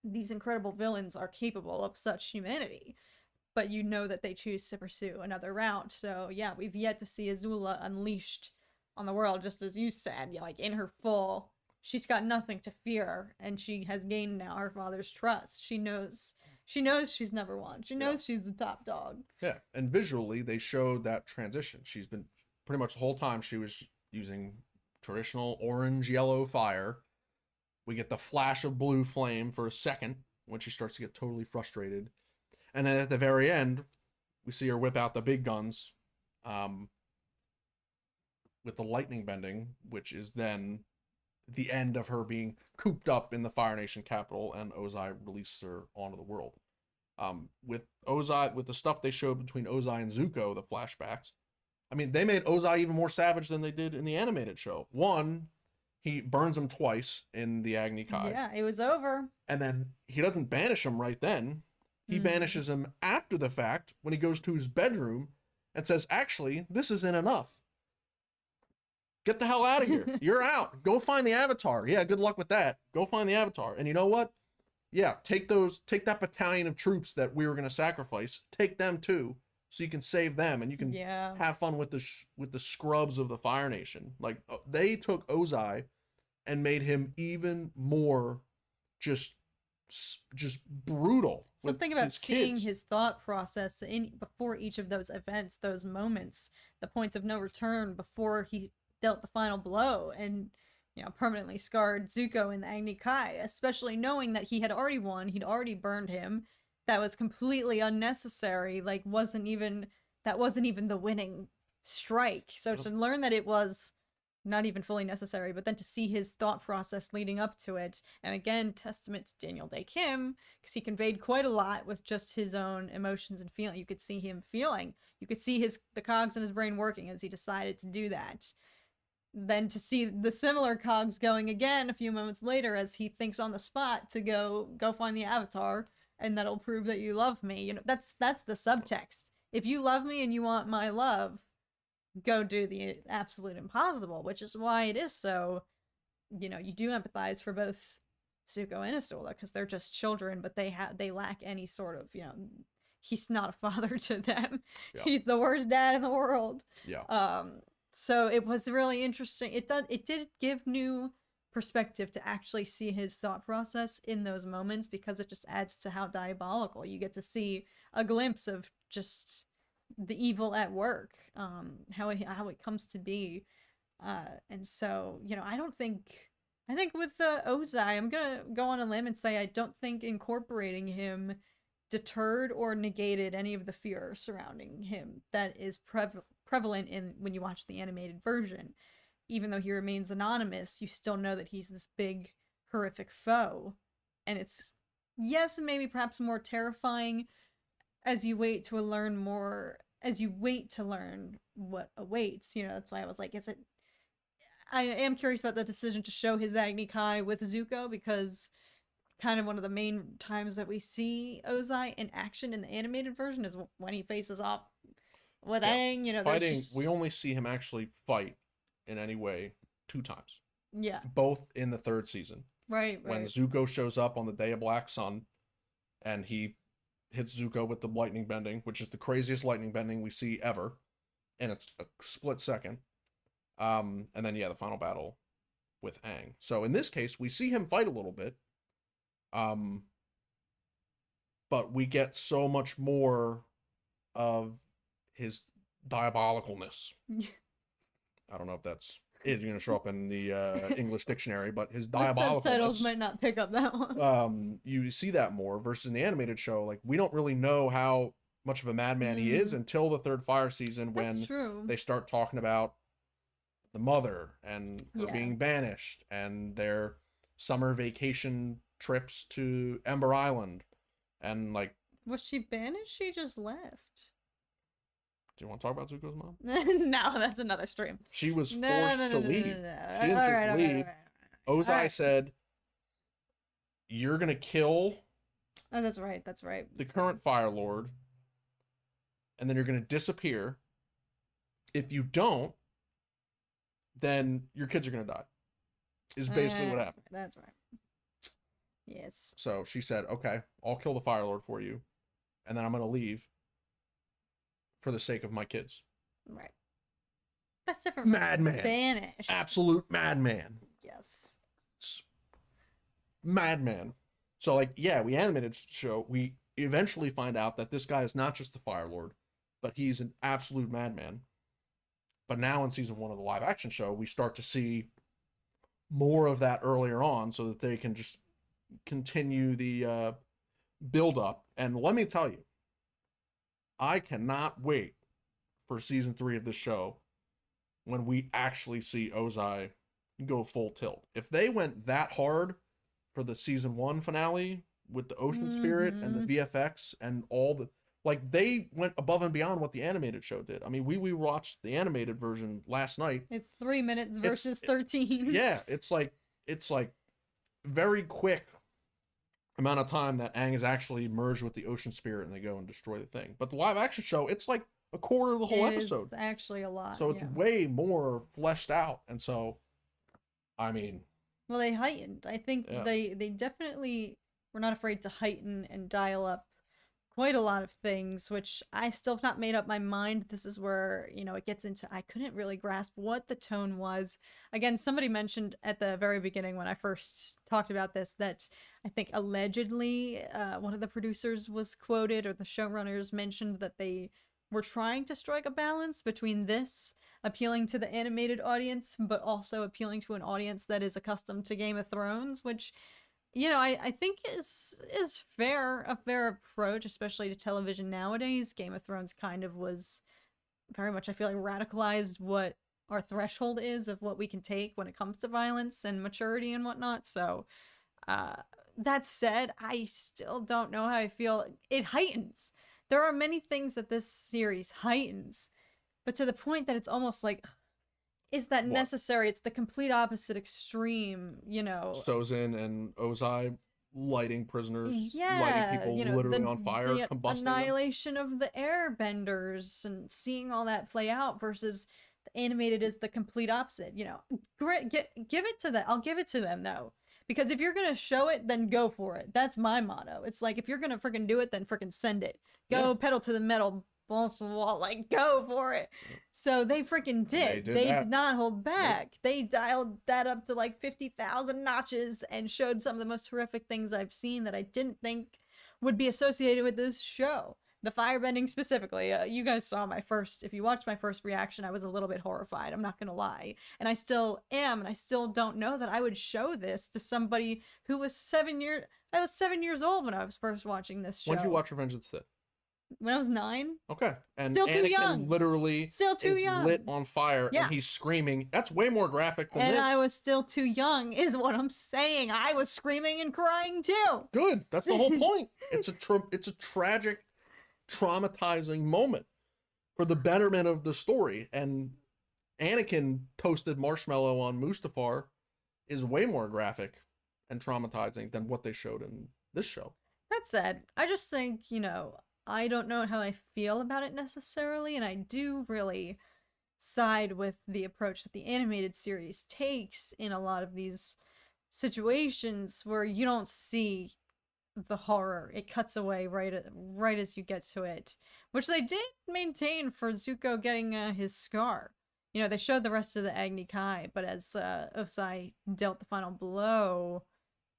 these incredible villains are capable of such humanity, but that they choose to pursue another route. So yeah, we've yet to see Azula unleashed on the world, just as you said, like, in her full, she's got nothing to fear, and she has gained now her father's trust. She knows she's number one. She knows she's the top dog. Yeah, and visually they showed that transition. She's been pretty much the whole time she was using traditional orange yellow fire. We get the flash of blue flame for a second when she starts to get totally frustrated. And then at the very end, we see her whip out the big guns with the lightning bending, which is then the end of her being cooped up in the Fire Nation capital, and Ozai releases her onto the world. With the stuff they showed between Ozai and Zuko, the flashbacks, I mean, they made Ozai even more savage than they did in the animated show. One, he burns him twice in the Agni Kai. Yeah, it was over. And then he doesn't banish him right then. He banishes him after the fact, when he goes to his bedroom and says, actually, this isn't enough. Get the hell out of here. You're out. Go find the Avatar. Yeah, good luck with that. Go find the Avatar. And you know what? Yeah, take that battalion of troops that we were going to sacrifice. Take them too, so you can save them, and you can have fun with the scrubs of the Fire Nation. Like, they took Ozai and made him even more just just brutal. Something about seeing his thought process before each of those events, those moments, the points of no return before he dealt the final blow and, you know, permanently scarred Zuko in the Agni Kai, especially knowing that he had already won, he'd already burned him. That was completely unnecessary, like that wasn't even the winning strike. So to learn that it was not even fully necessary, but then to see his thought process leading up to it, and again, testament to Daniel Day Kim, because he conveyed quite a lot with just his own emotions and feeling. You could see him feeling. You could see the cogs in his brain working as he decided to do that. Then to see the similar cogs going again a few moments later as he thinks on the spot to go find the Avatar, and that'll prove that you love me. You know, that's the subtext. If you love me and you want my love, go do the absolute impossible, which is why it is so, you know, you do empathize for both Zuko and Azula, because they're just children, but they lack any sort of, you know, he's not a father to them. Yeah. He's the worst dad in the world. Yeah. So it was really interesting. It did give new perspective to actually see his thought process in those moments, because it just adds to how diabolical. You get to see a glimpse of just the evil at work, how it comes to be, and so, you know, I think with Ozai, I'm gonna go on a limb and say I don't think incorporating him deterred or negated any of the fear surrounding him that is prevalent in when you watch the animated version. Even though he remains anonymous, you still know that he's this big, horrific foe, and it's, yes, maybe perhaps more terrifying as you wait to learn what awaits. You know, that's why I was like, I am curious about the decision to show his Agni Kai with Zuko, because kind of one of the main times that we see Ozai in action in the animated version is when he faces off with Aang. You know, fighting, we only see him actually fight in any way 2 times. Yeah. Both in the 3rd season. Right. When Zuko shows up on the Day of Black Sun, and he hits Zuko with the lightning bending, which is the craziest lightning bending we see ever, and it's a split second. And then, yeah, the final battle with Aang. So in this case, we see him fight a little bit, but we get so much more of his diabolicalness. I don't know if that's going to show up in the English dictionary, but his diabolicalness. The subtitles might not pick up that one. You see that more versus in the animated show. Like, we don't really know how much of a madman he is until the 3rd Fire season, when they start talking about the mother and her being banished, and their summer vacation trips to Ember Island, and like, was she banished? She just left. Do you want to talk about Zuko's mom? No, that's another stream. She was forced to leave. She didn't just leave. Ozai said, "You're gonna kill." Oh, that's right. That's right. The current Fire Lord, and then you're gonna disappear. If you don't, then your kids are gonna die. Is basically what happened. That's right. Yes. So she said, "Okay, I'll kill the Fire Lord for you, and then I'm gonna leave for the sake of my kids." Right. That's different. Madman. Banish. Absolute madman. Yes. Madman. So, like, yeah, we animated show. We eventually find out that this guy is not just the Fire Lord, but he's an absolute madman. But now in season 1 of the live action show, we start to see more of that earlier on, so that they can just continue the build up. And let me tell you, I cannot wait for season 3 of this show, when we actually see Ozai go full tilt. If they went that hard for the season 1 finale with the ocean spirit and the VFX and all the, like, they went above and beyond what the animated show did. I mean, we watched the animated version last night. It's 3 minutes versus 13. Yeah, it's like very quick amount of time that Aang is actually merged with the ocean spirit and they go and destroy the thing. But the live action show, it's like a quarter of the whole episode. It's actually a lot. So it's way more fleshed out. And so, I mean, well, they heightened. I think they definitely were not afraid to heighten and dial up quite a lot of things, which I still have not made up my mind. This is where, it gets into, I couldn't really grasp what the tone was. Again, somebody mentioned at the very beginning when I first talked about this that I think allegedly one of the producers was quoted, or the showrunners mentioned that they were trying to strike a balance between this appealing to the animated audience, but also appealing to an audience that is accustomed to Game of Thrones, which I think is a fair approach, especially to television nowadays. Game of Thrones kind of was very much, I feel like, radicalized what our threshold is of what we can take when it comes to violence and maturity and whatnot. So, that said, I still don't know how I feel. It heightens. There are many things that this series heightens, but to the point that it's almost like, is that what? Necessary? It's the complete opposite extreme, Sozin and Ozai lighting prisoners, lighting people literally on fire, the combusting annihilation them. Of the airbenders and seeing all that play out versus the animated is the complete opposite. Give it to them. I'll give it to them though. Because if you're gonna show it, then go for it. That's my motto. It's like, if you're gonna freaking do it, then freaking send it. Go pedal to the metal, balls to the wall, like, go for it. So they freaking did. They did not hold back. Nope. They dialed that up to like 50,000 notches and showed some of the most horrific things I've seen that I didn't think would be associated with this show. The firebending specifically. You guys saw if you watched my first reaction, I was a little bit horrified. I'm not going to lie. And I still am, and I still don't know that I would show this to somebody who was 7 years... I was 7 years old when I was first watching this show. When did you watch Revenge of the Sith? When I was 9. Okay. And still too Anakin young. Literally still too is young. Lit on fire, and he's screaming. That's way more graphic than this. And I was still too young, is what I'm saying. I was screaming and crying too. Good. That's the whole point. It's a tragic, traumatizing moment for the betterment of the story. And Anakin toasted marshmallow on Mustafar is way more graphic and traumatizing than what they showed in this show. That said, I just think, I don't know how I feel about it necessarily, and I do really side with the approach that the animated series takes in a lot of these situations where you don't see the horror. It cuts away right as you get to it, which they did maintain for Zuko getting his scar. They showed the rest of the Agni Kai, but as Osai dealt the final blow,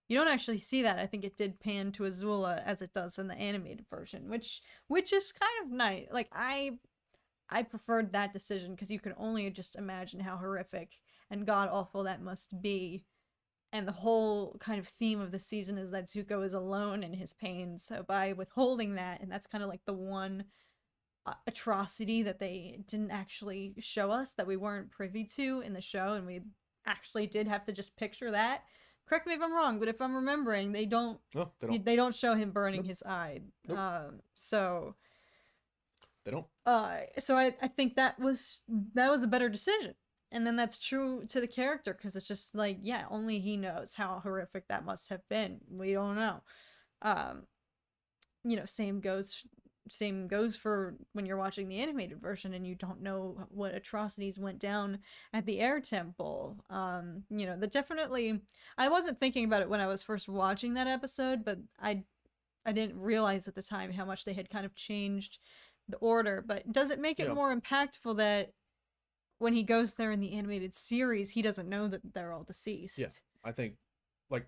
you don't actually see that. I think it did pan to Azula as it does in the animated version, which is kind of nice. Like, I preferred that decision because you can only just imagine how horrific and god-awful that must be. And the whole kind of theme of the season is that Zuko is alone in his pain. So by withholding that, and that's kind of like the one atrocity that they didn't actually show us, that we weren't privy to in the show, and we actually did have to just picture that. Correct me if I'm wrong, but if I'm remembering, they don't show him burning his eye. So they don't. So I think that was a better decision. And then that's true to the character, because it's just like, only he knows how horrific that must have been. We don't know. Same goes for when you're watching the animated version and you don't know what atrocities went down at the Air Temple. Definitely, I wasn't thinking about it when I was first watching that episode, but I didn't realize at the time how much they had kind of changed the order. But does it make it more impactful that when he goes there in the animated series, he doesn't know that they're all deceased? Yeah, I think, like,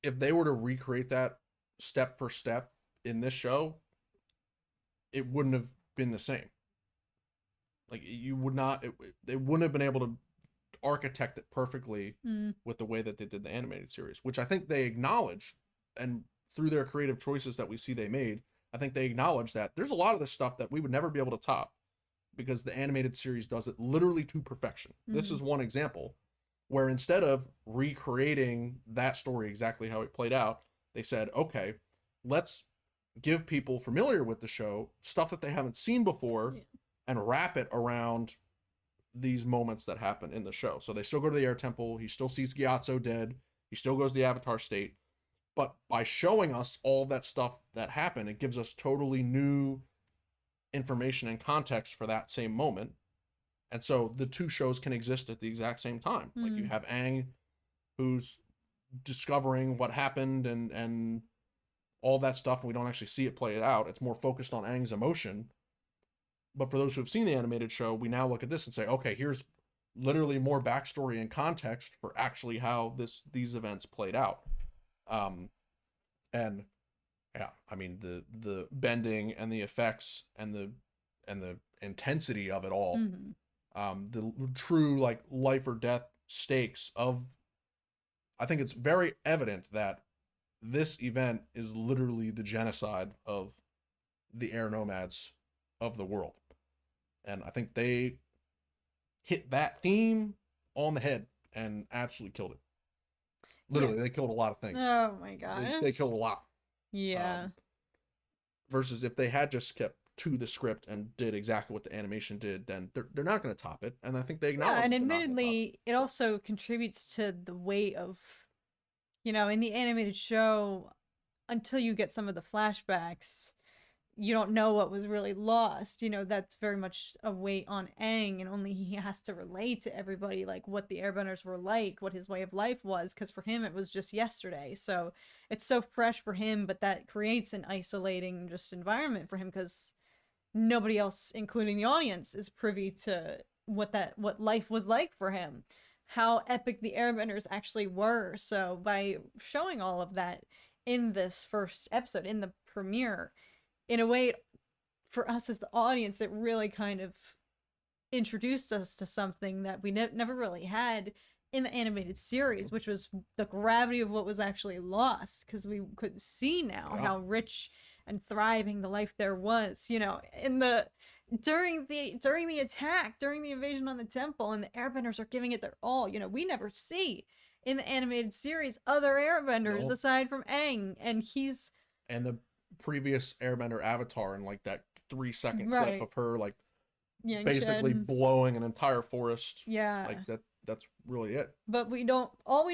if they were to recreate that step for step in this show, it wouldn't have been the same. Like, you would not, they wouldn't have been able to architect it perfectly with the way that they did the animated series, which I think they acknowledge, and through their creative choices that we see they made, I think they acknowledge that there's a lot of this stuff that we would never be able to top because the animated series does it literally to perfection. This is one example where instead of recreating that story exactly how it played out, they said, okay, let's give people familiar with the show stuff that they haven't seen before and wrap it around these moments that happen in the show. So they still go to the Air Temple. He still sees Gyatso dead. He still goes to the Avatar State. But by showing us all that stuff that happened, it gives us totally new information and context for that same moment. And so the two shows can exist at the exact same time. Like, you have Aang, who's discovering what happened and all that stuff and we don't actually see it play it out. It's more focused on Aang's emotion. But for those who have seen the animated show, we now look at this and say, okay, here's literally more backstory and context for actually how these events played out. And yeah, I mean the bending and the effects and the intensity of it all, the true like life or death stakes of, I think it's very evident that this event is literally the genocide of the air nomads of the world. And I think they hit that theme on the head and absolutely killed it. Literally, they killed a lot of things. Oh my god. They killed a lot. Yeah. Versus if they had just kept to the script and did exactly what the animation did, then they're not going to top it. And I think they acknowledge. Yeah, and admittedly, it also contributes to the weight of, in the animated show, until you get some of the flashbacks, you don't know what was really lost. That's very much a weight on Aang, and only he has to relate to everybody, like what the airbenders were like, what his way of life was, because for him it was just yesterday. So it's so fresh for him, but that creates an isolating just environment for him, because nobody else, including the audience, is privy to what life was like for him, how epic the airbenders actually were. So by showing all of that in this first episode, in the premiere, in a way, for us as the audience, it really kind of introduced us to something that we never really had in the animated series, which was the gravity of what was actually lost, because we could see now how rich and thriving the life there was, during the attack, during the invasion on the temple, and the airbenders are giving it their all. We never see in the animated series other airbenders aside from Aang, and the previous airbender avatar, and like that 3-second clip of her like basically blowing an entire forest. Yeah, like that's really it. But all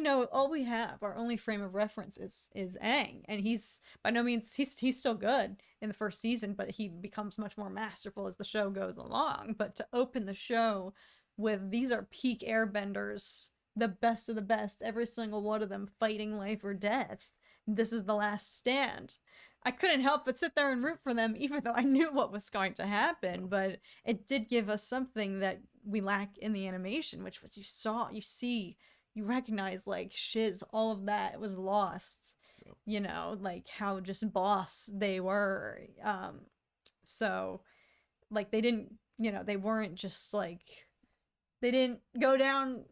we have, our only frame of reference is Aang, and he's by no means, he's still good in the first season, but he becomes much more masterful as the show goes along. But to open the show with, these are peak airbenders, the best of the best, every single one of them fighting life or death. This is the last stand. I couldn't help but sit there and root for them, even though I knew what was going to happen. But it did give us something that we lack in the animation, which was you recognize, like, shiz, all of that was lost. Like how just boss they were. So, like, they didn't, they weren't just like, they didn't go down,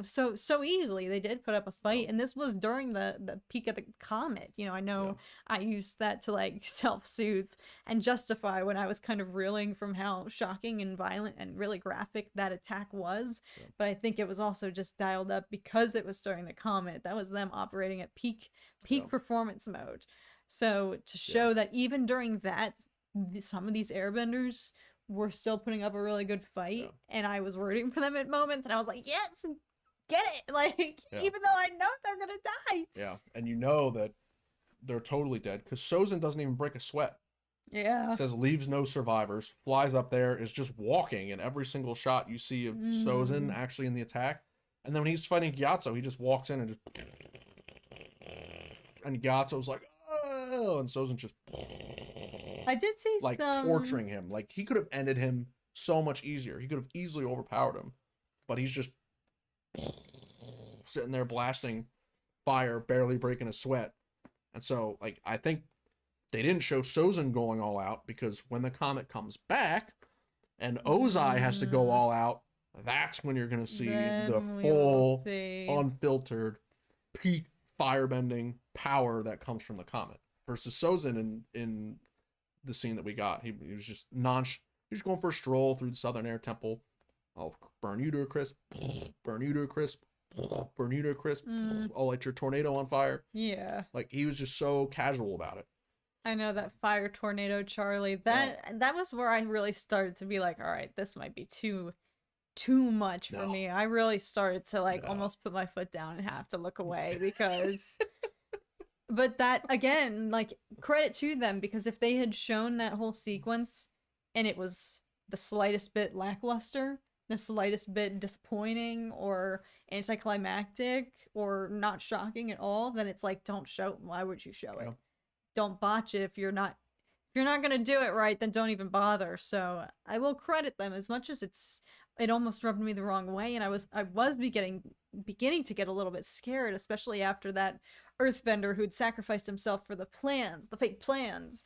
so easily. They did put up a fight, and this was during the peak of the comet. I know I used that to like self-soothe and justify when I was kind of reeling from how shocking and violent and really graphic that attack was. But I think it was also just dialed up because it was during the comet. That was them operating at peak performance mode. So to show that even during that, some of these airbenders were still putting up a really good fight, and I was rooting for them at moments, and I was like, yes, get it, like, even though I know they're gonna die. Yeah, and that they're totally dead, because Sozin doesn't even break a sweat. Yeah. It says leaves no survivors, flies up there, is just walking, and every single shot you see of Sozin actually in the attack, and then when he's fighting Gyatso, he just walks in and just, and Gyatso's like, oh, and Sozin just, I did see like torturing him. Like, he could have ended him so much easier. He could have easily overpowered him, but he's just sitting there blasting fire, barely breaking a sweat. And so, like, I think they didn't show Sozin going all out, because when the comet comes back and Ozai has to go all out, that's when you're going to see the full, unfiltered, peak firebending power that comes from the comet. Versus Sozin in the scene that we got, he was just he's going for a stroll through the Southern Air Temple. I'll burn you to a crisp, burn you to a crisp, burn you to a crisp. I'll light your tornado on fire. Yeah. Like, he was just so casual about it. I know that fire tornado Charlie. That was where I really started to be like, all right, this might be too much for me. I really started to like almost put my foot down and have to look away, because but that, again, like, credit to them, because if they had shown that whole sequence and it was the slightest bit lackluster, the slightest bit disappointing or anticlimactic or not shocking at all, then it's like, don't show it. Why would you show it? don't botch it. If you're not gonna do it right, then don't even bother. So I will credit them, as much as it almost rubbed me the wrong way, and I was beginning to get a little bit scared, especially after that earthbender who'd sacrificed himself for the fake plans,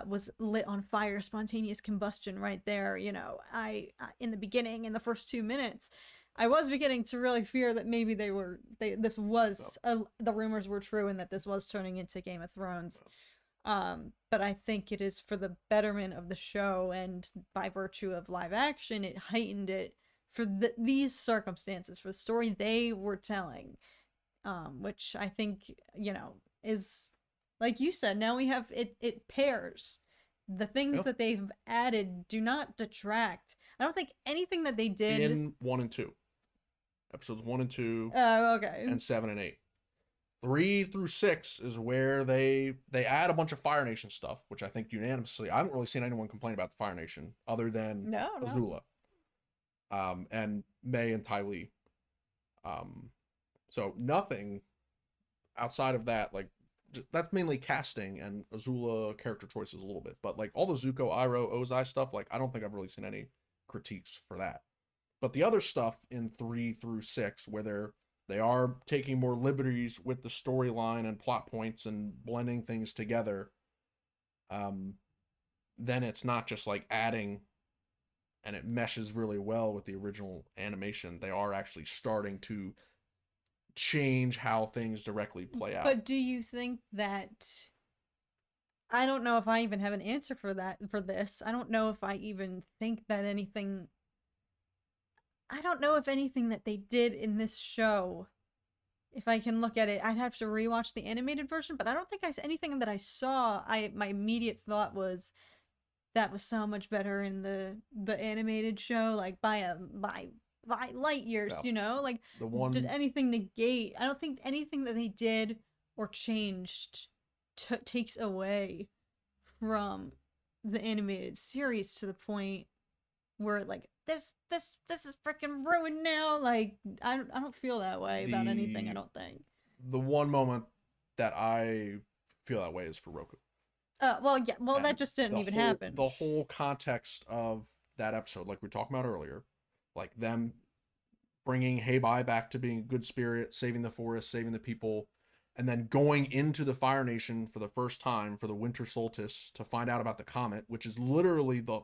was lit on fire, spontaneous combustion right there. You know, I in the beginning, in the first 2 minutes, I was beginning to really fear that maybe the rumors were true, and that this was turning into Game of Thrones. But I think it is for the betterment of the show, and by virtue of live action, it heightened it for these circumstances, for the story they were telling, which I think, you know, is, like you said, now we have it pairs. The things that they've added do not detract. I don't think anything that they did in 1 and 2, episodes 1 and 2, okay, and 7 and 8. 3 through 6 is where they add a bunch of Fire Nation stuff, which I think unanimously, I haven't really seen anyone complain about the Fire Nation other than Azula, and May and Ty Lee. So nothing outside of that, like, that's mainly casting and Azula character choices a little bit, but like all the Zuko, Iroh, Ozai stuff, like I don't think I've really seen any critiques for that. But the other stuff in 3 through 6, where they are taking more liberties with the storyline and plot points and blending things together, then it's not just like adding, and it meshes really well with the original animation. They are actually starting to change how things directly play out. But do you think that, I don't know if I even have an answer for this. I don't know if I even think that anything, I don't know if anything that they did in this show, if I can look at it, I'd have to rewatch the animated version, but I don't think anything that I saw, my immediate thought was that was so much better in the animated show, like by light years, you know? Like, did anything negate? I don't think anything that they did or changed takes away from the animated series to the point where, like, this is freaking ruined now. Like, I don't feel that way about anything, I don't think. The one moment that I feel that way is for Roku. Well, yeah, well, and that just didn't even happen. The whole context of that episode, like we talked about earlier, like them bringing Heibai back to being a good spirit, saving the forest, saving the people, and then going into the Fire Nation for the first time for the winter solstice to find out about the comet, which is literally the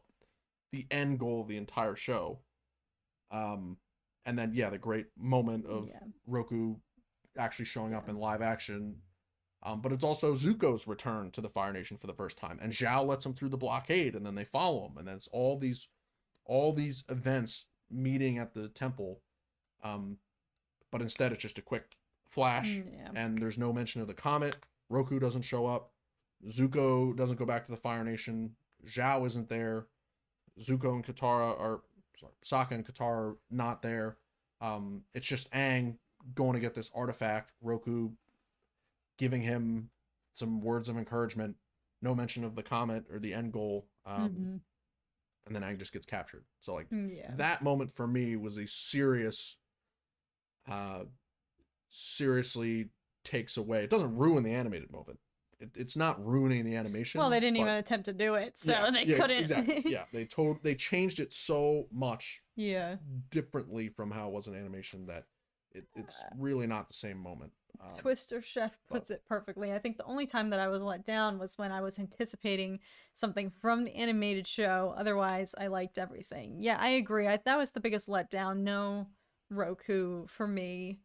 end goal of the entire show. And then, the great moment of Roku actually showing up in live action. But it's also Zuko's return to the Fire Nation for the first time, and Zhao lets him through the blockade, and then they follow him, and then it's all these events meeting at the temple. But instead it's just a quick flash, and there's no mention of the comet. Roku doesn't show up. Zuko doesn't go back to the Fire Nation. Zhao isn't there. Zuko and Sokka and Katara are not there. It's just Aang going to get this artifact, Roku giving him some words of encouragement, no mention of the comet or the end goal, and then Aang just gets captured. So, like, that moment for me was a seriously takes away. It doesn't ruin the animated moment. It's not ruining the animation. Well, they didn't even attempt to do it, so they couldn't. Exactly. Yeah, they changed it so much differently from how it was in animation that it's really not the same moment. Twister Chef puts it perfectly. I think the only time that I was let down was when I was anticipating something from the animated show. Otherwise, I liked everything. Yeah, I agree. That was the biggest letdown. No Roku for me.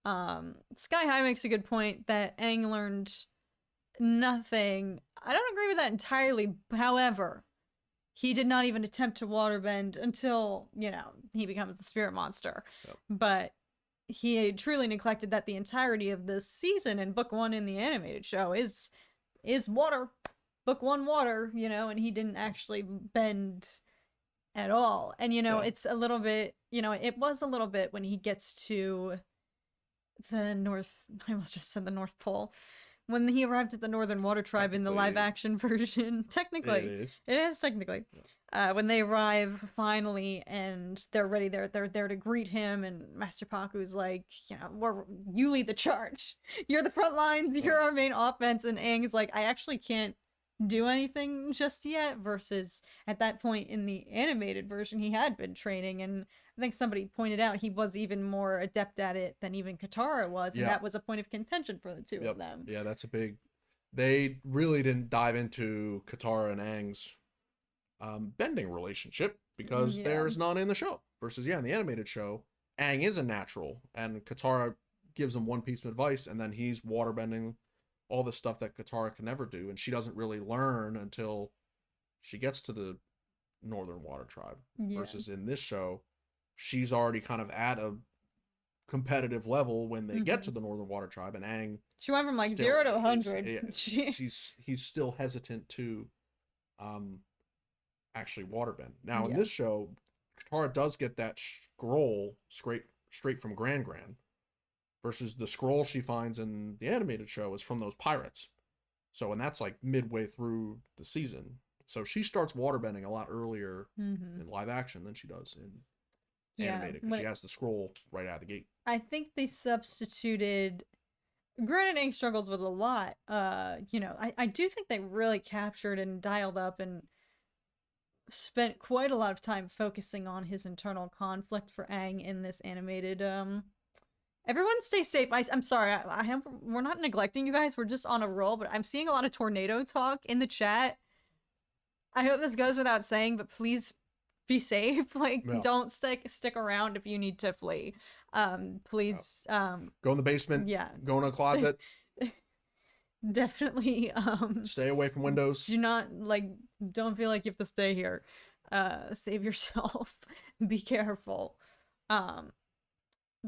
Sky High makes a good point that Aang learned nothing. I don't agree with that entirely. However, he did not even attempt to waterbend until, he becomes the spirit monster. Yep. But he truly neglected that the entirety of this season, and book 1 in the animated show is water. Book 1 water, and he didn't actually bend at all. And, it's a little bit, it was a little bit when he gets to the North, I almost just said the North Pole, when he arrived at the Northern Water Tribe in the live-action version. Technically. It is technically. Yeah. When they arrive, finally, and they're ready, they're there to greet him, and Master Paku's like, you lead the charge. You're the front lines, you're our main offense, and Aang's like, I actually can't do anything just yet, versus at that point in the animated version, he had been training, and I think somebody pointed out he was even more adept at it than even Katara was, and that was a point of contention for the two of them. Yeah, that's a big... They really didn't dive into Katara and Aang's bending relationship, because there's none in the show. Versus, in the animated show, Aang is a natural, and Katara gives him one piece of advice, and then he's waterbending all the stuff that Katara can never do, and she doesn't really learn until she gets to the Northern Water Tribe. Versus in this show, she's already kind of at a competitive level when they get to the Northern Water Tribe, and Aang... She went from like 0 to 100. He's still hesitant to actually waterbend. Now, in this show, Katara does get that scroll straight from Gran Gran, versus the scroll she finds in the animated show is from those pirates. So, and that's like midway through the season. So she starts waterbending a lot earlier in live action than she does in animated, because she has the scroll right out of the gate. I think they substituted... Granted, Aang struggles with a lot. I do think they really captured and dialed up and spent quite a lot of time focusing on his internal conflict for Aang in this animated Everyone stay safe. I'm sorry. We're not neglecting you guys. We're just on a roll, but I'm seeing a lot of tornado talk in the chat. I hope this goes without saying, but please be safe. Like, don't stick around if you need to flee. Please go in the basement. Yeah. Go in a closet. Definitely stay away from windows. Don't feel like you have to stay here. Save yourself. Be careful.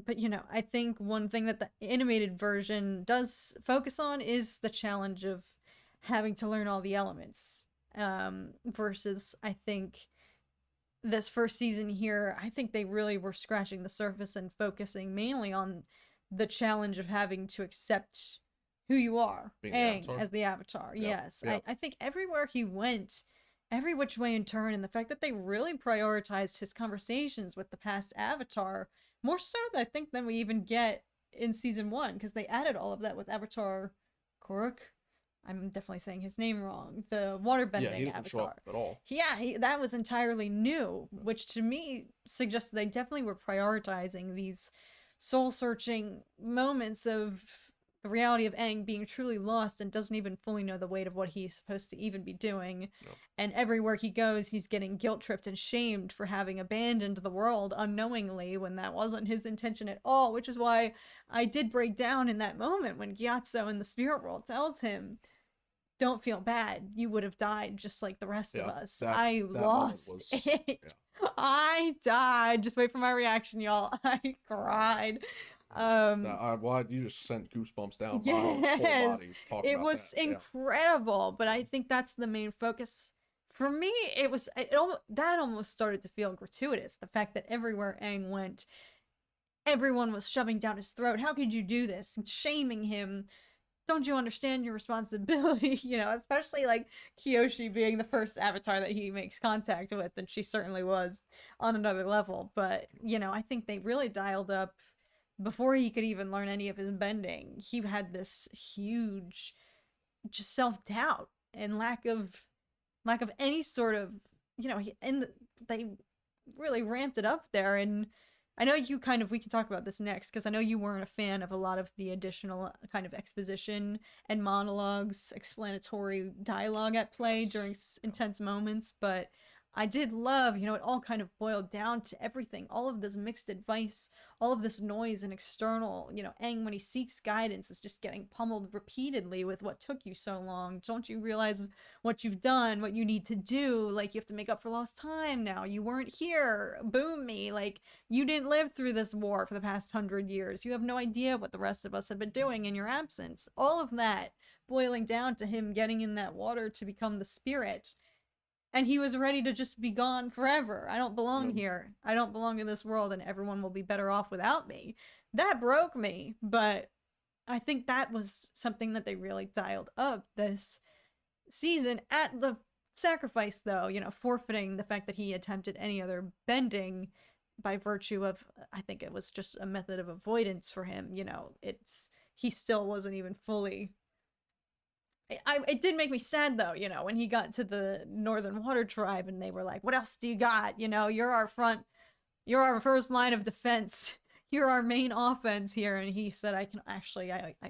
But, I think one thing that the animated version does focus on is the challenge of having to learn all the elements. Versus, I think, this first season here, I think they really were scratching the surface and focusing mainly on the challenge of having to accept who you are, Aang, as the Avatar. Yes. I think everywhere he went, every which way and turn, and the fact that they really prioritized his conversations with the past Avatar, more so, I think, than we even get in season 1, because they added all of that with Avatar Korok. I'm definitely saying his name wrong. The waterbending he doesn't Avatar. show up at all. That was entirely new, which to me suggests they definitely were prioritizing these soul-searching moments of the reality of Aang being truly lost and doesn't even fully know the weight of what he's supposed to even be doing. No. And everywhere he goes, he's getting guilt-tripped and shamed for having abandoned the world unknowingly when that wasn't his intention at all, which is why I did break down in that moment when Gyatso in the spirit world tells him, don't feel bad, you would have died just like the rest of us. I lost it. I died. Just wait for my reaction, y'all. I cried. You just sent goosebumps down my whole body. It was incredible, but I think that's the main focus. For me, that almost started to feel gratuitous. The fact that everywhere Aang went, everyone was shoving down his throat. How could you do this? And shaming him. Don't you understand your responsibility? Especially like Kyoshi being the first Avatar that he makes contact with, and she certainly was on another level. But, I think they really dialed up before he could even learn any of his bending. He had this huge just self-doubt and lack of any sort of, they really ramped it up there. And I know we can talk about this next, because I know you weren't a fan of a lot of the additional kind of exposition and monologues, explanatory dialogue at play during intense moments, but I did love, it all kind of boiled down to everything, all of this mixed advice, all of this noise and external, Aang, when he seeks guidance, is just getting pummeled repeatedly with what took you so long. Don't you realize what you've done, what you need to do? Like, you have to make up for lost time now. You weren't here. Boom me. Like, you didn't live through this war for the past 100 years. You have no idea what the rest of us have been doing in your absence. All of that boiling down to him getting in that water to become the spirit. And he was ready to just be gone forever. I don't belong here. I don't belong in this world, and everyone will be better off without me. That broke me, but I think that was something that they really dialed up this season at the sacrifice, though, forfeiting the fact that he attempted any other bending by virtue of, I think it was just a method of avoidance for him. He still wasn't even fully. It did make me sad, though, when he got to the Northern Water Tribe and they were like, what else do you got? You're our first line of defense. You're our main offense here. And he said, I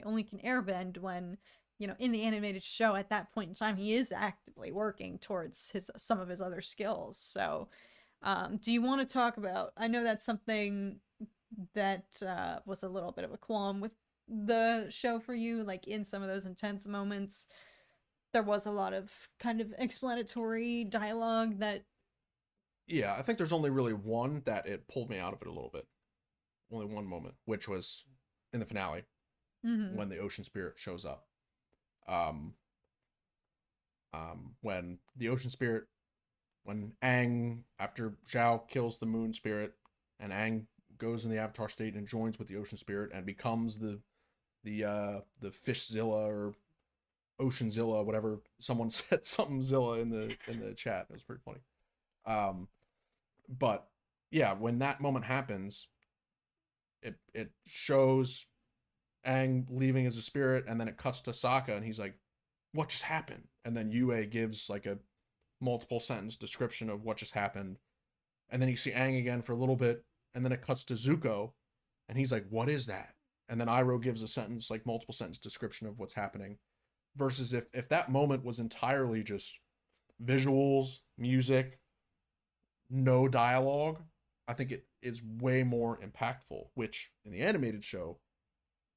only can airbend when, in the animated show at that point in time, he is actively working towards some of his other skills. So, do you want to talk about, I know that's something that was a little bit of a qualm with the show for you, like in some of those intense moments, there was a lot of kind of explanatory dialogue that. Yeah, I think there's only really one that it pulled me out of it a little bit. Only one moment, which was in the finale, when the ocean spirit shows up. When the ocean spirit, when Aang, after Zhao kills the moon spirit, and Aang goes in the avatar state and joins with the ocean spirit and becomes the Fishzilla or Oceanzilla, whatever. Someone said something Zilla in the chat. It was pretty funny. But yeah, when that moment happens, it shows Aang leaving as a spirit, and then it cuts to Sokka, and he's like, "What just happened?" And then Yue gives like a multiple sentence description of what just happened, and then you see Aang again for a little bit, and then it cuts to Zuko, and he's like, "What is that?" And then Iroh gives a sentence, like multiple sentence description of what's happening. Versus if that moment was entirely just visuals, music, no dialogue, I think it is way more impactful, which in the animated show,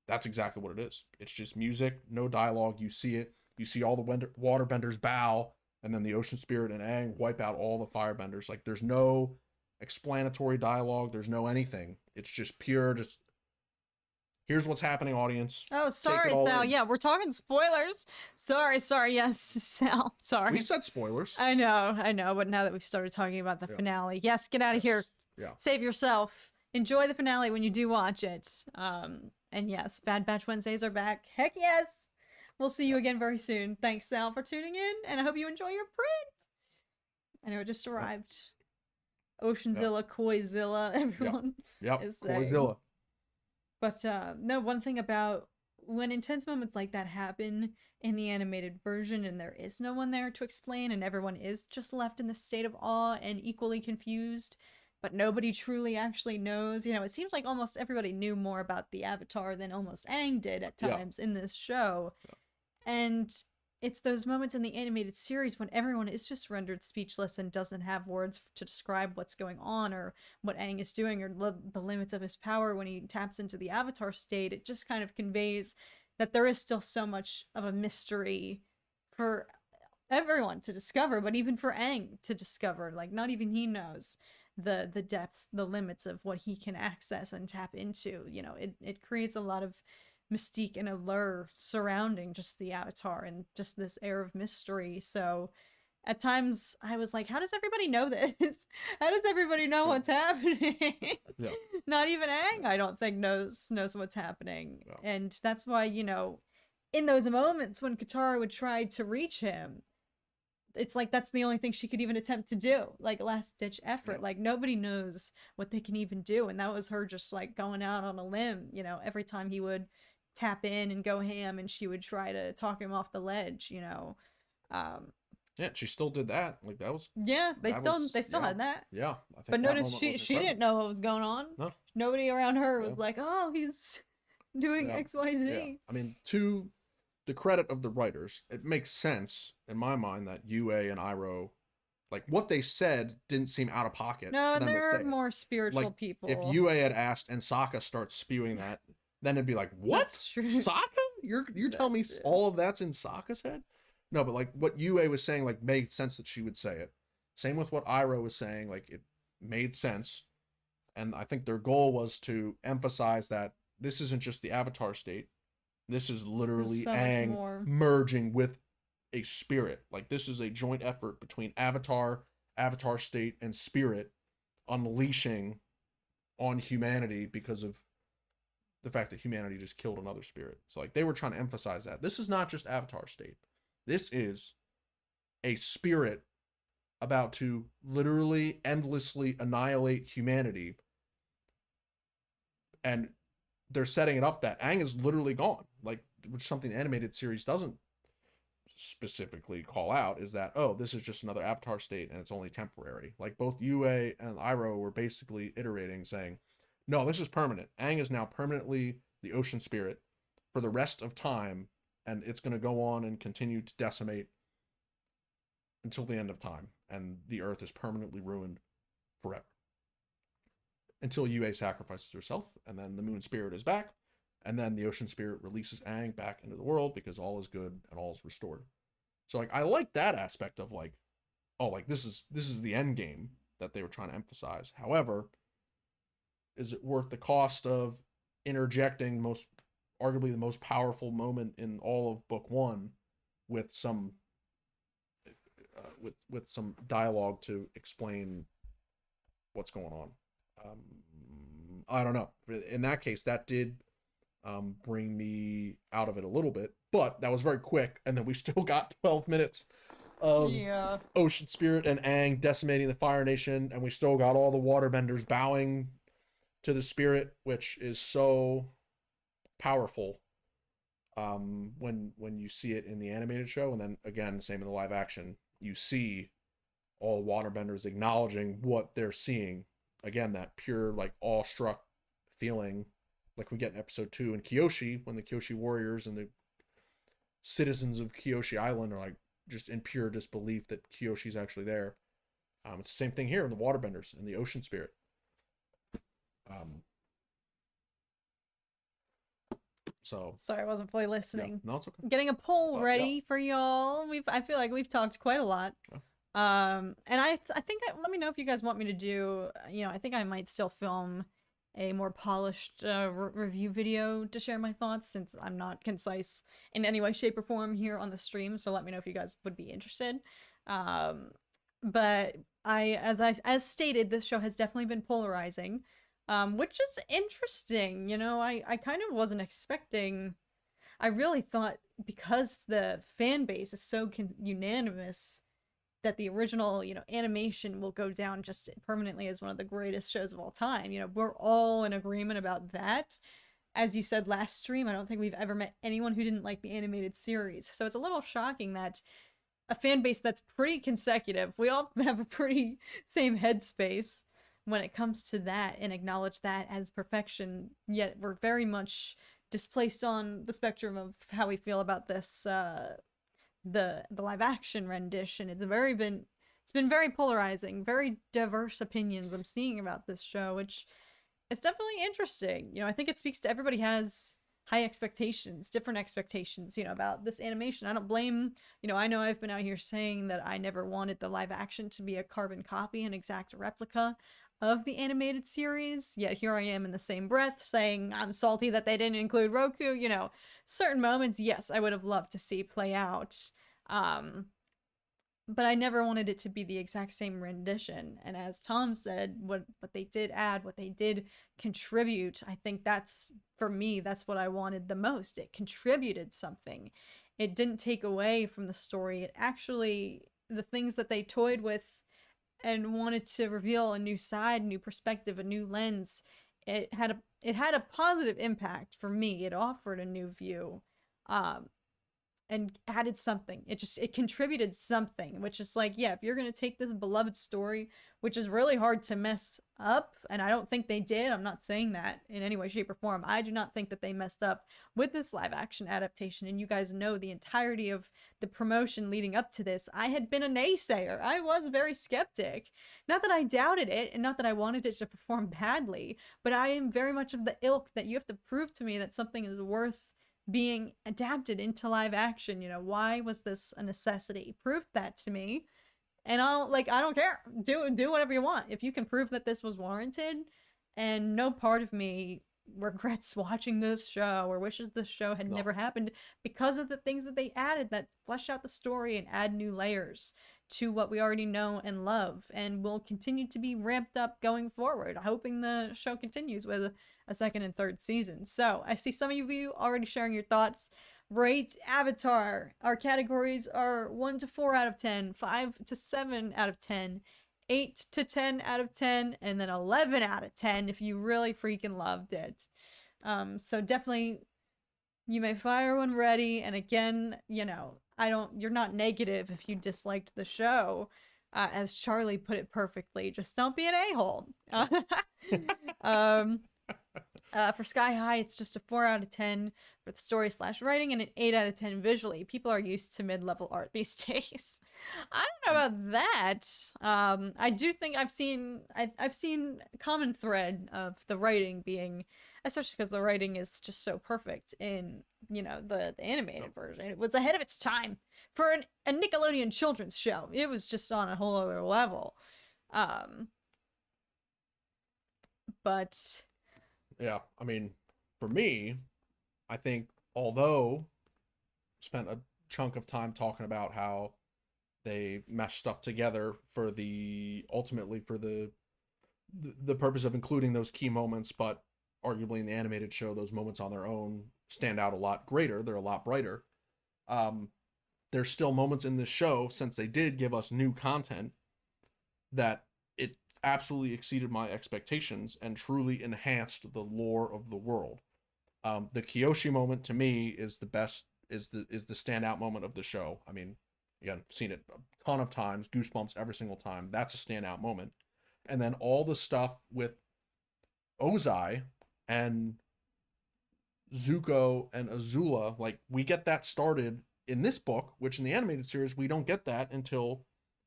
that's exactly what it is. It's just music, no dialogue. You see it. You see all the waterbenders bow, and then the ocean spirit and Aang wipe out all the firebenders. Like, there's no explanatory dialogue. There's no anything. It's just pure, just, here's what's happening, audience. Oh, sorry, Sal. Yeah, we're talking spoilers. Sorry. Yes, Sal. Sorry. We said spoilers. I know. But now that we've started talking about the finale, yes, get out of here. Yeah. Save yourself. Enjoy the finale when you do watch it. And yes, Bad Batch Wednesdays are back. Heck yes. We'll see you again very soon. Thanks, Sal, for tuning in, and I hope you enjoy your print. I know it just arrived. Oceanzilla, Koizilla, everyone is saying. Koizilla. But no, one thing about when intense moments like that happen in the animated version and there is no one there to explain and everyone is just left in the state of awe and equally confused, but nobody truly actually knows. It seems like almost everybody knew more about the Avatar than almost Aang did at times in this show. Yeah. And it's those moments in the animated series when everyone is just rendered speechless and doesn't have words to describe what's going on or what Aang is doing or the limits of his power when he taps into the Avatar state. It just kind of conveys that there is still so much of a mystery for everyone to discover, but even for Aang to discover. Like, not even he knows the depths, the limits of what he can access and tap into. It creates a lot of mystique and allure surrounding just the Avatar and just this air of mystery. So at times I was like, how does everybody know this? How does everybody know what's happening? Not even Aang, I don't think, knows what's happening. And that's why, in those moments when Katara would try to reach him, it's like that's the only thing she could even attempt to do, like last ditch effort. Like, nobody knows what they can even do, and that was her just like going out on a limb. Every time he would tap in and go ham and she would try to talk him off the ledge. Yeah, she still did that. Like, that was. Yeah, they still had that. Yeah, I think. But notice she didn't know what was going on. No, nobody around her was like, oh, he's doing XYZ. Yeah. I mean, to the credit of the writers, it makes sense in my mind that Yue and Iroh, like, what they said didn't seem out of pocket. No, they're more spiritual people. If Yue had asked and Sokka starts spewing that, then it'd be like, what? That's true. Sokka? You're telling me all of that's in Sokka's head? No, but like what Yue was saying, like, made sense that she would say it. Same with what Iroh was saying, like, it made sense. And I think their goal was to emphasize that this isn't just the Avatar state. This is literally Aang merging with a spirit. Like, this is a joint effort between Avatar state, and spirit unleashing on humanity because of the fact that humanity just killed another spirit. So like they were trying to emphasize that this is not just Avatar state. This is a spirit about to literally endlessly annihilate humanity. And they're setting it up that Aang is literally gone. Like, which something the animated series doesn't specifically call out is that, oh, this is just another Avatar state and it's only temporary. Like both Yue and Iroh were basically iterating, saying, no, this is permanent. Aang is now permanently the ocean spirit for the rest of time, and it's going to go on and continue to decimate until the end of time, and the earth is permanently ruined forever. Until Yue sacrifices herself, and then the moon spirit is back, and then the ocean spirit releases Aang back into the world because all is good and all is restored. So like I like that aspect of like, oh, like this is the end game that they were trying to emphasize. However, is it worth the cost of interjecting arguably the most powerful moment in all of book one with some with some dialogue to explain what's going on? I don't know. In that case, that did bring me out of it a little bit, but that was very quick, and then we still got 12 minutes of Ocean Spirit and Aang decimating the Fire Nation, and we still got all the waterbenders bowing to the spirit, which is so powerful when you see it in the animated show, and then again, same in the live action, you see all waterbenders acknowledging what they're seeing. Again, that pure, like, awestruck feeling like we get in episode 2 in Kyoshi, when the Kyoshi warriors and the citizens of Kyoshi Island are like just in pure disbelief that Kyoshi's actually there. It's the same thing here in the waterbenders and the ocean spirit. So sorry, I wasn't fully listening. Yeah, no, it's okay. Getting a poll ready for y'all. I feel like we've talked quite a lot. And I think let me know if you guys want me to do, I think I might still film a more polished review video to share my thoughts, since I'm not concise in any way, shape, or form here on the stream. So let me know if you guys would be interested. But as stated, this show has definitely been polarizing, which is interesting. I kind of wasn't expecting. I really thought, because the fan base is so unanimous, that the original, animation will go down just permanently as one of the greatest shows of all time. We're all in agreement about that. As you said last stream, I don't think we've ever met anyone who didn't like the animated series. So it's a little shocking that a fan base that's pretty consecutive, we all have a pretty same headspace when it comes to that and acknowledge that as perfection, yet we're very much displaced on the spectrum of how we feel about this the live action rendition. It's been very polarizing, very diverse opinions I'm seeing about this show, which is definitely interesting. I think it speaks to everybody has high expectations, different expectations, about this animation. I don't blame, I know I've been out here saying that I never wanted the live action to be a carbon copy, an exact replica of the animated series, yet here I am in the same breath saying I'm salty that they didn't include Roku. Certain moments, yes, I would have loved to see play out, but I never wanted it to be the exact same rendition. And as Tom said, what they did add, what they did contribute, I think that's, for me, that's what I wanted the most. It contributed something. It didn't take away from the story. It actually, the things that they toyed with and wanted to reveal a new side, new perspective, a new lens, it had a positive impact for me. It offered a new view, and added something. It contributed something, which is like, yeah, if you're gonna take this beloved story, which is really hard to mess up, and I don't think they did, I'm not saying that in any way, shape, or form, I do not think that they messed up with this live action adaptation. And you guys know the entirety of the promotion leading up to this, I had been a naysayer. I was very skeptic. Not that I doubted it, and not that I wanted it to perform badly, but I am very much of the ilk that you have to prove to me that something is worth being adapted into live action. Why was this a necessity? Prove that to me, and I don't care. Do whatever you want. If you can prove that this was warranted, and no part of me regrets watching this show or wishes this show had never happened, because of the things that they added that flesh out the story and add new layers to what we already know and love, and will continue to be ramped up going forward, hoping the show continues with a second and third season. So I see some of you already sharing your thoughts. Rate Avatar. Our categories are 1 to 4 out of 10, 5 to 7 out of 10, 8 to 10 out of 10, and then 11 out of 10 if you really freaking loved it. So definitely, you may fire one ready. And again, you know, you're not negative if you disliked the show. As Charlie put it perfectly, just don't be an a-hole. For Sky High, it's just a 4 out of 10 for the story / writing and an 8 out of 10 visually. People are used to mid-level art these days. I don't know about that. I do think I've seen a common thread of the writing being, especially because the writing is just so perfect in, you know, the animated version. It was ahead of its time for a Nickelodeon children's show. It was just on a whole other level. But yeah, I mean, for me, I think although spent a chunk of time talking about how they mesh stuff together for ultimately for the purpose of including those key moments, but arguably in the animated show, those moments on their own stand out a lot greater. They're a lot brighter. There's still moments in this show, since they did give us new content, that it absolutely exceeded my expectations and truly enhanced the lore of the world. The Kyoshi moment to me is the best, is the standout moment of the show. I mean, again, seen it a ton of times, goosebumps every single time. That's a standout moment. And then all the stuff with Ozai and Zuko and Azula, like, we get that started in this book, which in the animated series, we don't get that until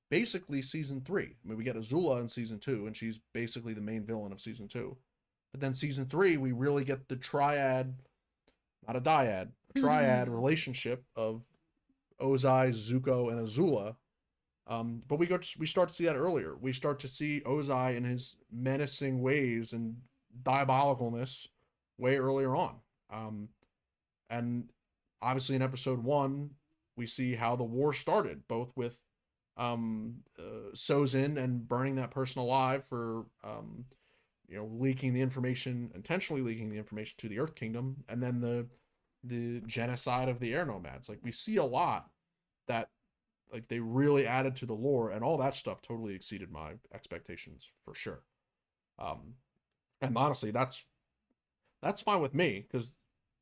basically season 3. I mean, we get Azula in season 2, and she's basically the main villain of season 2. But then season 3, we really get the triad, not a dyad, a triad relationship of Ozai, Zuko, and Azula. But we start to see that earlier. We start to see Ozai in his menacing ways and diabolicalness way earlier on. And obviously in episode 1, we see how the war started, both with Sozin and burning that person alive for leaking the information, intentionally leaking the information to the Earth Kingdom, and then the genocide of the air nomads. Like, we see a lot that, like, they really added to the lore, and all that stuff totally exceeded my expectations for sure. And honestly, that's fine with me, because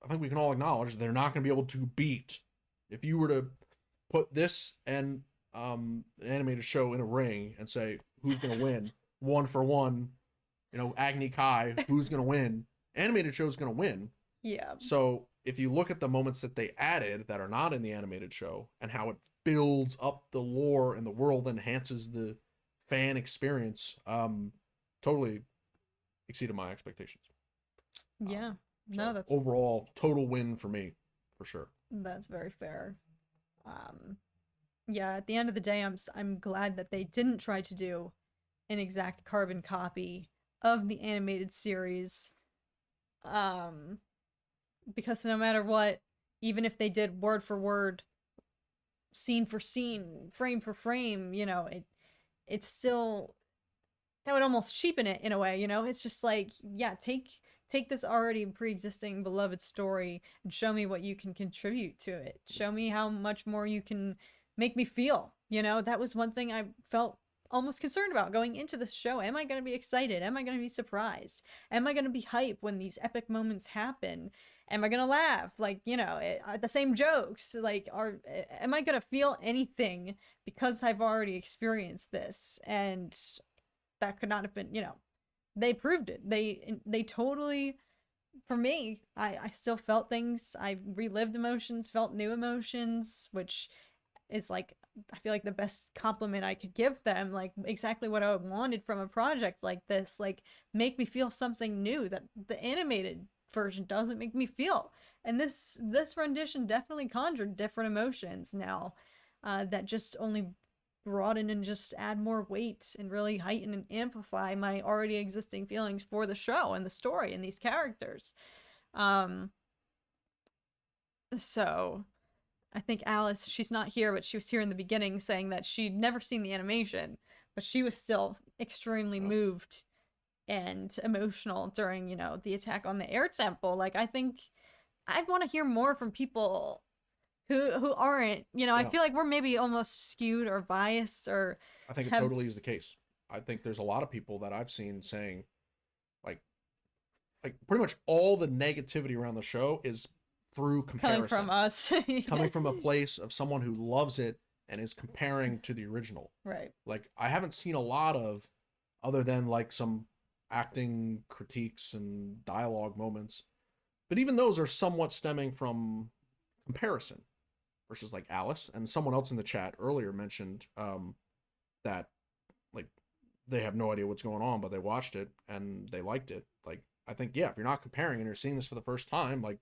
I think we can all acknowledge they're not going to be able to beat, if you were to put this and an animated show in a ring and say who's going to win 1 for 1, Agni Kai, who's going to win, animated show's going to win. Yeah. So if you look at the moments that they added that are not in the animated show and how it builds up the lore and the world, enhances the fan experience, totally exceeded my expectations. Yeah. So that's overall total win for me, for sure. That's very fair. Yeah, at the end of the day, I'm glad that they didn't try to do an exact carbon copy of the animated series. Because no matter what, even if they did word for word, scene for scene, frame for frame, it's still, that would almost cheapen it in a way, It's just like, yeah, take this already pre-existing beloved story and show me what you can contribute to it. Show me how much more you can make me feel. That was one thing I felt almost concerned about going into this show. Am I going to be excited? Am I going to be surprised? Am I going to be hyped when these epic moments happen? Am I going to laugh? Like, the same jokes? Like, am I going to feel anything because I've already experienced this? And that could not have been, they proved it. They totally, for me, I still felt things. I relived emotions, felt new emotions, which is, like, I feel like the best compliment I could give them, like, exactly what I wanted from a project like this, like, make me feel something new that the animated version doesn't make me feel. And this rendition definitely conjured different emotions now, that just only broaden and just add more weight and really heighten and amplify my already existing feelings for the show and the story and these characters. So I think Alice, she's not here, but she was here in the beginning saying that she'd never seen the animation, but she was still extremely moved and emotional during, you know, the attack on the air temple. Like, I think I want to hear more from people who aren't, you know, I feel like we're maybe almost skewed or biased or I think it totally is the case. I think there's a lot of people that I've seen saying like pretty much all the negativity around the show is through comparison. Coming from us. Coming from a place of someone who loves it and is comparing to the original. Right. Like, I haven't seen a lot of, other than like some acting critiques and dialogue moments, but even those are somewhat stemming from comparison versus like Alice. And someone else in the chat earlier mentioned that like they have no idea what's going on, but they watched it and they liked it. Like, I think, yeah, if you're not comparing and you're seeing this for the first time, like,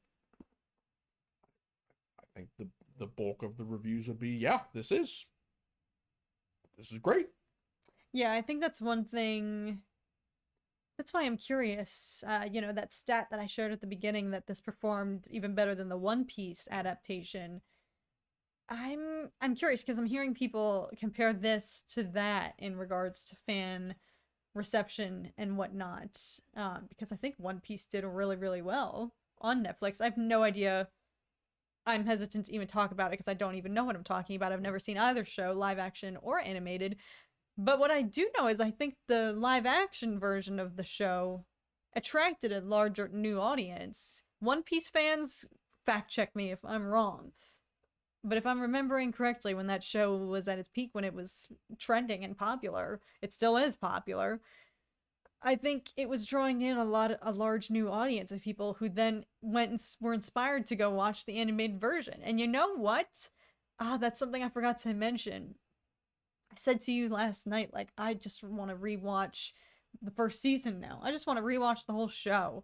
I think the bulk of the reviews would be, yeah, this is great. Yeah, I think that's one thing. That's why I'm curious. You know, that stat that I showed at the beginning that this performed even better than the One Piece adaptation. I'm curious because I'm hearing people compare this to that in regards to fan reception and whatnot. Because I think One Piece did really, really well on Netflix. I have no idea. I'm hesitant to even talk about it because I don't even know what I'm talking about. I've never seen either show, live action or animated. But what I do know is I think the live action version of the show attracted a larger new audience. One Piece fans, fact check me if I'm wrong. But if I'm remembering correctly, when that show was at its peak, when it was trending and popular, it still is popular. I think it was drawing in a large new audience of people who then went and were inspired to go watch the animated version. And you know what? That's something I forgot to mention. I said to you last night, like, I just want to rewatch the first season now. I just want to rewatch the whole show.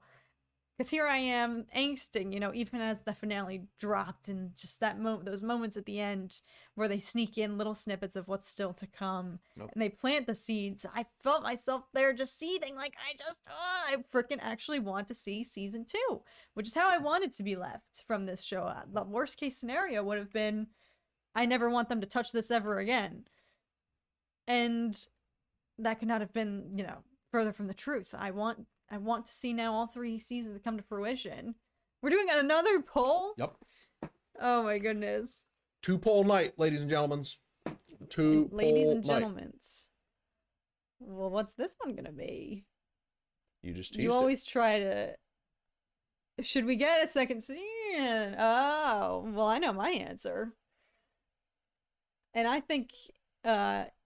Because here I am, angsting, you know, even as the finale dropped, and just those moments at the end where they sneak in little snippets of what's still to come, and they plant the seeds. I felt myself there just seething, like, I freaking actually want to see season 2, which is how I wanted to be left from this show. The worst case scenario would have been, I never want them to touch this ever again. And that could not have been, you know, further from the truth. I want to see now all 3 seasons come to fruition. We're doing another poll? Yep. Oh my goodness. 2 poll night, ladies and gentlemen. Ladies and gentlemen. Well, what's this one gonna be? You just teased You always try to... Should we get a second season? Oh, well, I know my answer. And I think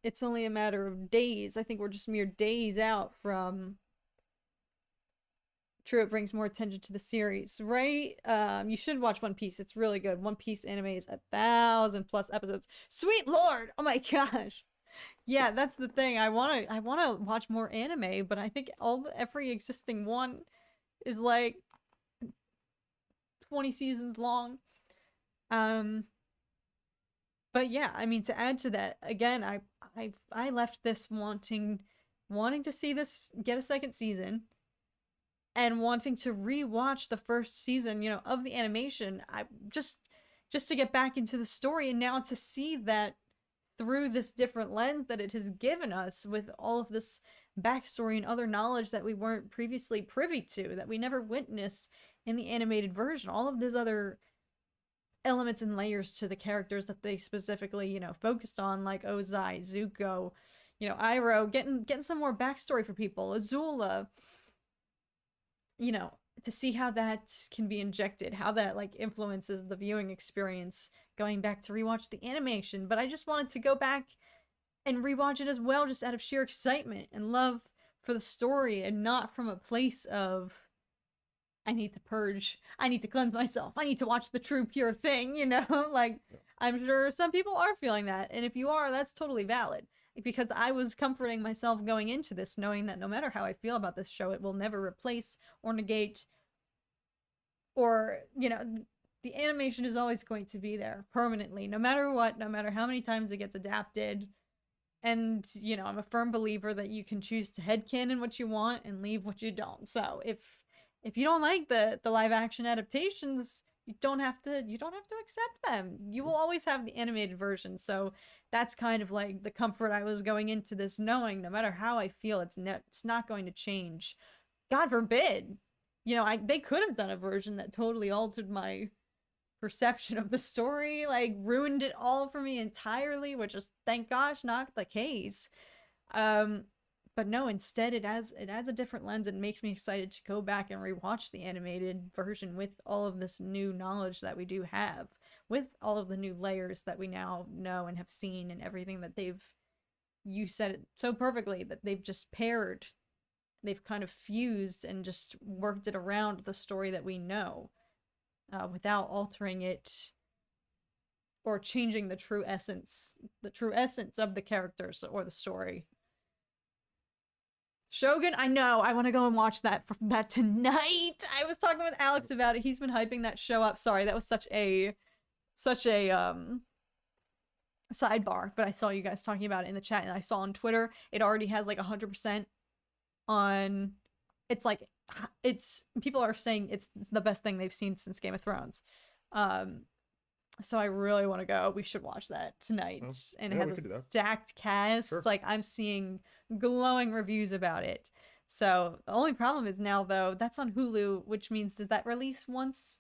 it's only a matter of days. I think we're just mere days out from... True, it brings more attention to the series, right? You should watch One Piece. It's really good. One Piece anime is 1,000+ episodes. Sweet Lord! Oh my gosh! Yeah, that's the thing. I wanna watch more anime, but I think every existing one is like 20 seasons long. But yeah, I mean, to add to that, again, I left this wanting to see this get a second season. And wanting to rewatch the first season, you know, of the animation, I just to get back into the story, and now to see that through this different lens that it has given us, with all of this backstory and other knowledge that we weren't previously privy to, that we never witnessed in the animated version. All of these other elements and layers to the characters that they specifically, you know, focused on, like Ozai, Zuko, you know, Iroh, getting some more backstory for people, Azula. You know, to see how that can be injected, how that like influences the viewing experience, going back to rewatch the animation. But I just wanted to go back and rewatch it as well, just out of sheer excitement and love for the story, and not from a place of, I need to purge, I need to cleanse myself, I need to watch the true pure thing, you know? Like, I'm sure some people are feeling that, and if you are, that's totally valid. Because I was comforting myself going into this, knowing that no matter how I feel about this show, it will never replace or negate, or, you know, the animation is always going to be there permanently, no matter what, no matter how many times it gets adapted. And, you know, I'm a firm believer that you can choose to headcanon what you want and leave what you don't. So if you don't like the live action adaptations, you don't have to accept them. You will always have the animated version. So that's kind of like the comfort I was going into this knowing, no matter how I feel, it's not going to change. God forbid. They could have done a version that totally altered my perception of the story, like ruined it all for me entirely, which is, thank gosh, not the case. But no, instead it adds a different lens and makes me excited to go back and rewatch the animated version with all of this new knowledge that we do have, with all of the new layers that we now know and have seen, and everything that you said it so perfectly, that they've just paired, they've kind of fused and just worked it around the story that we know, without altering it or changing the true essence of the characters or the story. Shogun, I know. I want to go and watch that tonight. I was talking with Alex about it. He's been hyping that show up. Sorry, that was such a sidebar, but I saw you guys talking about it in the chat, and I saw on Twitter it already has like 100% on. It's people are saying it's the best thing they've seen since Game of Thrones. So I really want to go. We should watch that tonight. Well, and it has a stacked cast. Sure. Like, I'm seeing glowing reviews about it. So the only problem is now, though, that's on Hulu, which means, does that release once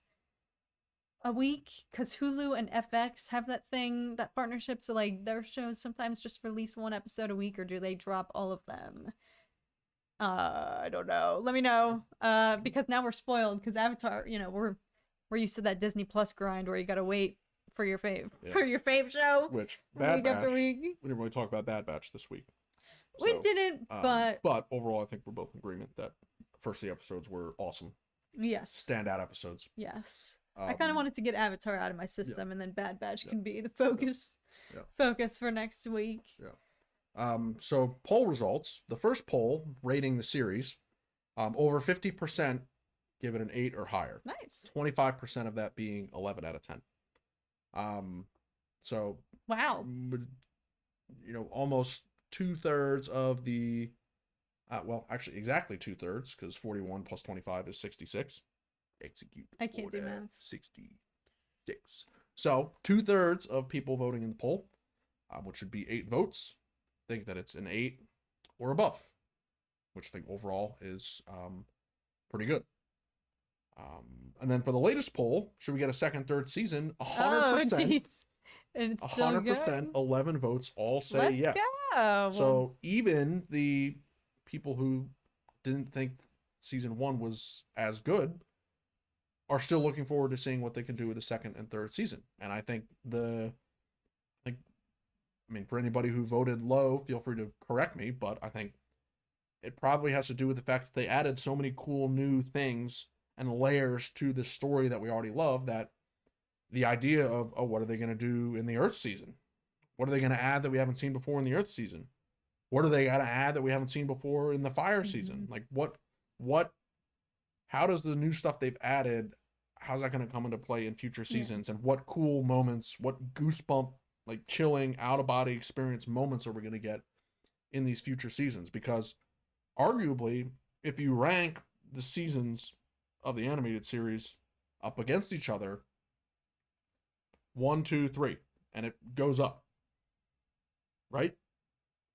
a week? Because Hulu and FX have that partnership. So like, their shows sometimes just release one episode a week, or do they drop all of them? I don't know. Let me know. Because now we're spoiled, because Avatar, we're used to that Disney Plus grind where you gotta wait for your fave show. Which Bad Batch, we didn't really talk about Bad Batch this week. So, we didn't, but overall, I think we're both in agreement that the first 3 episodes were awesome. Yes. Standout episodes. Yes. I kind of wanted to get Avatar out of my system, and then Bad Batch can be the focus for next week. Yeah. So poll results. The first poll rating the series, over 50% give it an 8 or higher. Nice. 25% of that being 11 out of 10. So wow. Almost 2/3 of the, well, actually exactly 2/3, because 41 plus 25 is 66. Execute. I can't do math. 66. So 2/3 of people voting in the poll, which would be 8 votes, think that it's an 8 or above, which I think overall is pretty good. And then for the latest poll, should we get a second, third season? 100%. And it's 100%, 11 votes all say Let's yes. Go. So even the people who didn't think season 1 was as good are still looking forward to seeing what they can do with the second and third season. And I think for anybody who voted low, feel free to correct me, but I think it probably has to do with the fact that they added so many cool new things and layers to the story that we already love, that the idea of, what are they going to do in the Earth season? What are they going to add that we haven't seen before in the Earth season? What are they going to add that we haven't seen before in the Fire season? Like, how does the new stuff they've added, how's that going to come into play in future seasons? And what cool moments, what goosebump, like chilling, out-of-body experience moments are we going to get in these future seasons? Because arguably, if you rank the seasons of the animated series up against each other, 1, 2, 3, and it goes up, right?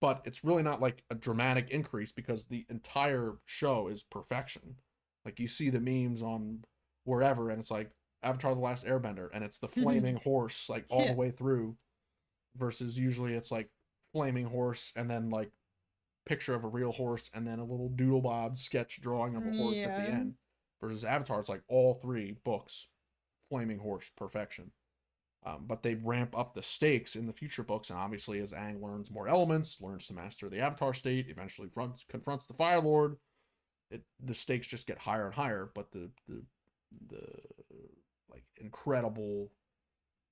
But it's really not like a dramatic increase, because the entire show is perfection. Like, you see the memes on wherever, and it's like Avatar: The Last Airbender, and it's the flaming horse, like, all the way through, versus usually it's like flaming horse and then like picture of a real horse and then a little doodle bob sketch drawing of a horse at the end. Versus Avatar, it's like all 3 books, flaming horse perfection. But they ramp up the stakes in the future books, and obviously as Aang learns more elements, learns to master the Avatar state, eventually confronts the Fire Lord, the stakes just get higher and higher. But the like incredible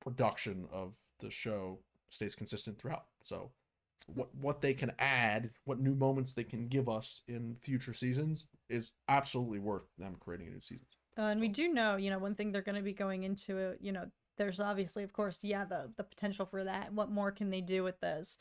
production of the show stays consistent throughout. So what they can add, what new moments they can give us in future seasons, is absolutely worth them creating a new season. And we do know, one thing they're going to be going into, there's obviously, of course, the potential for that. What more can they do with this?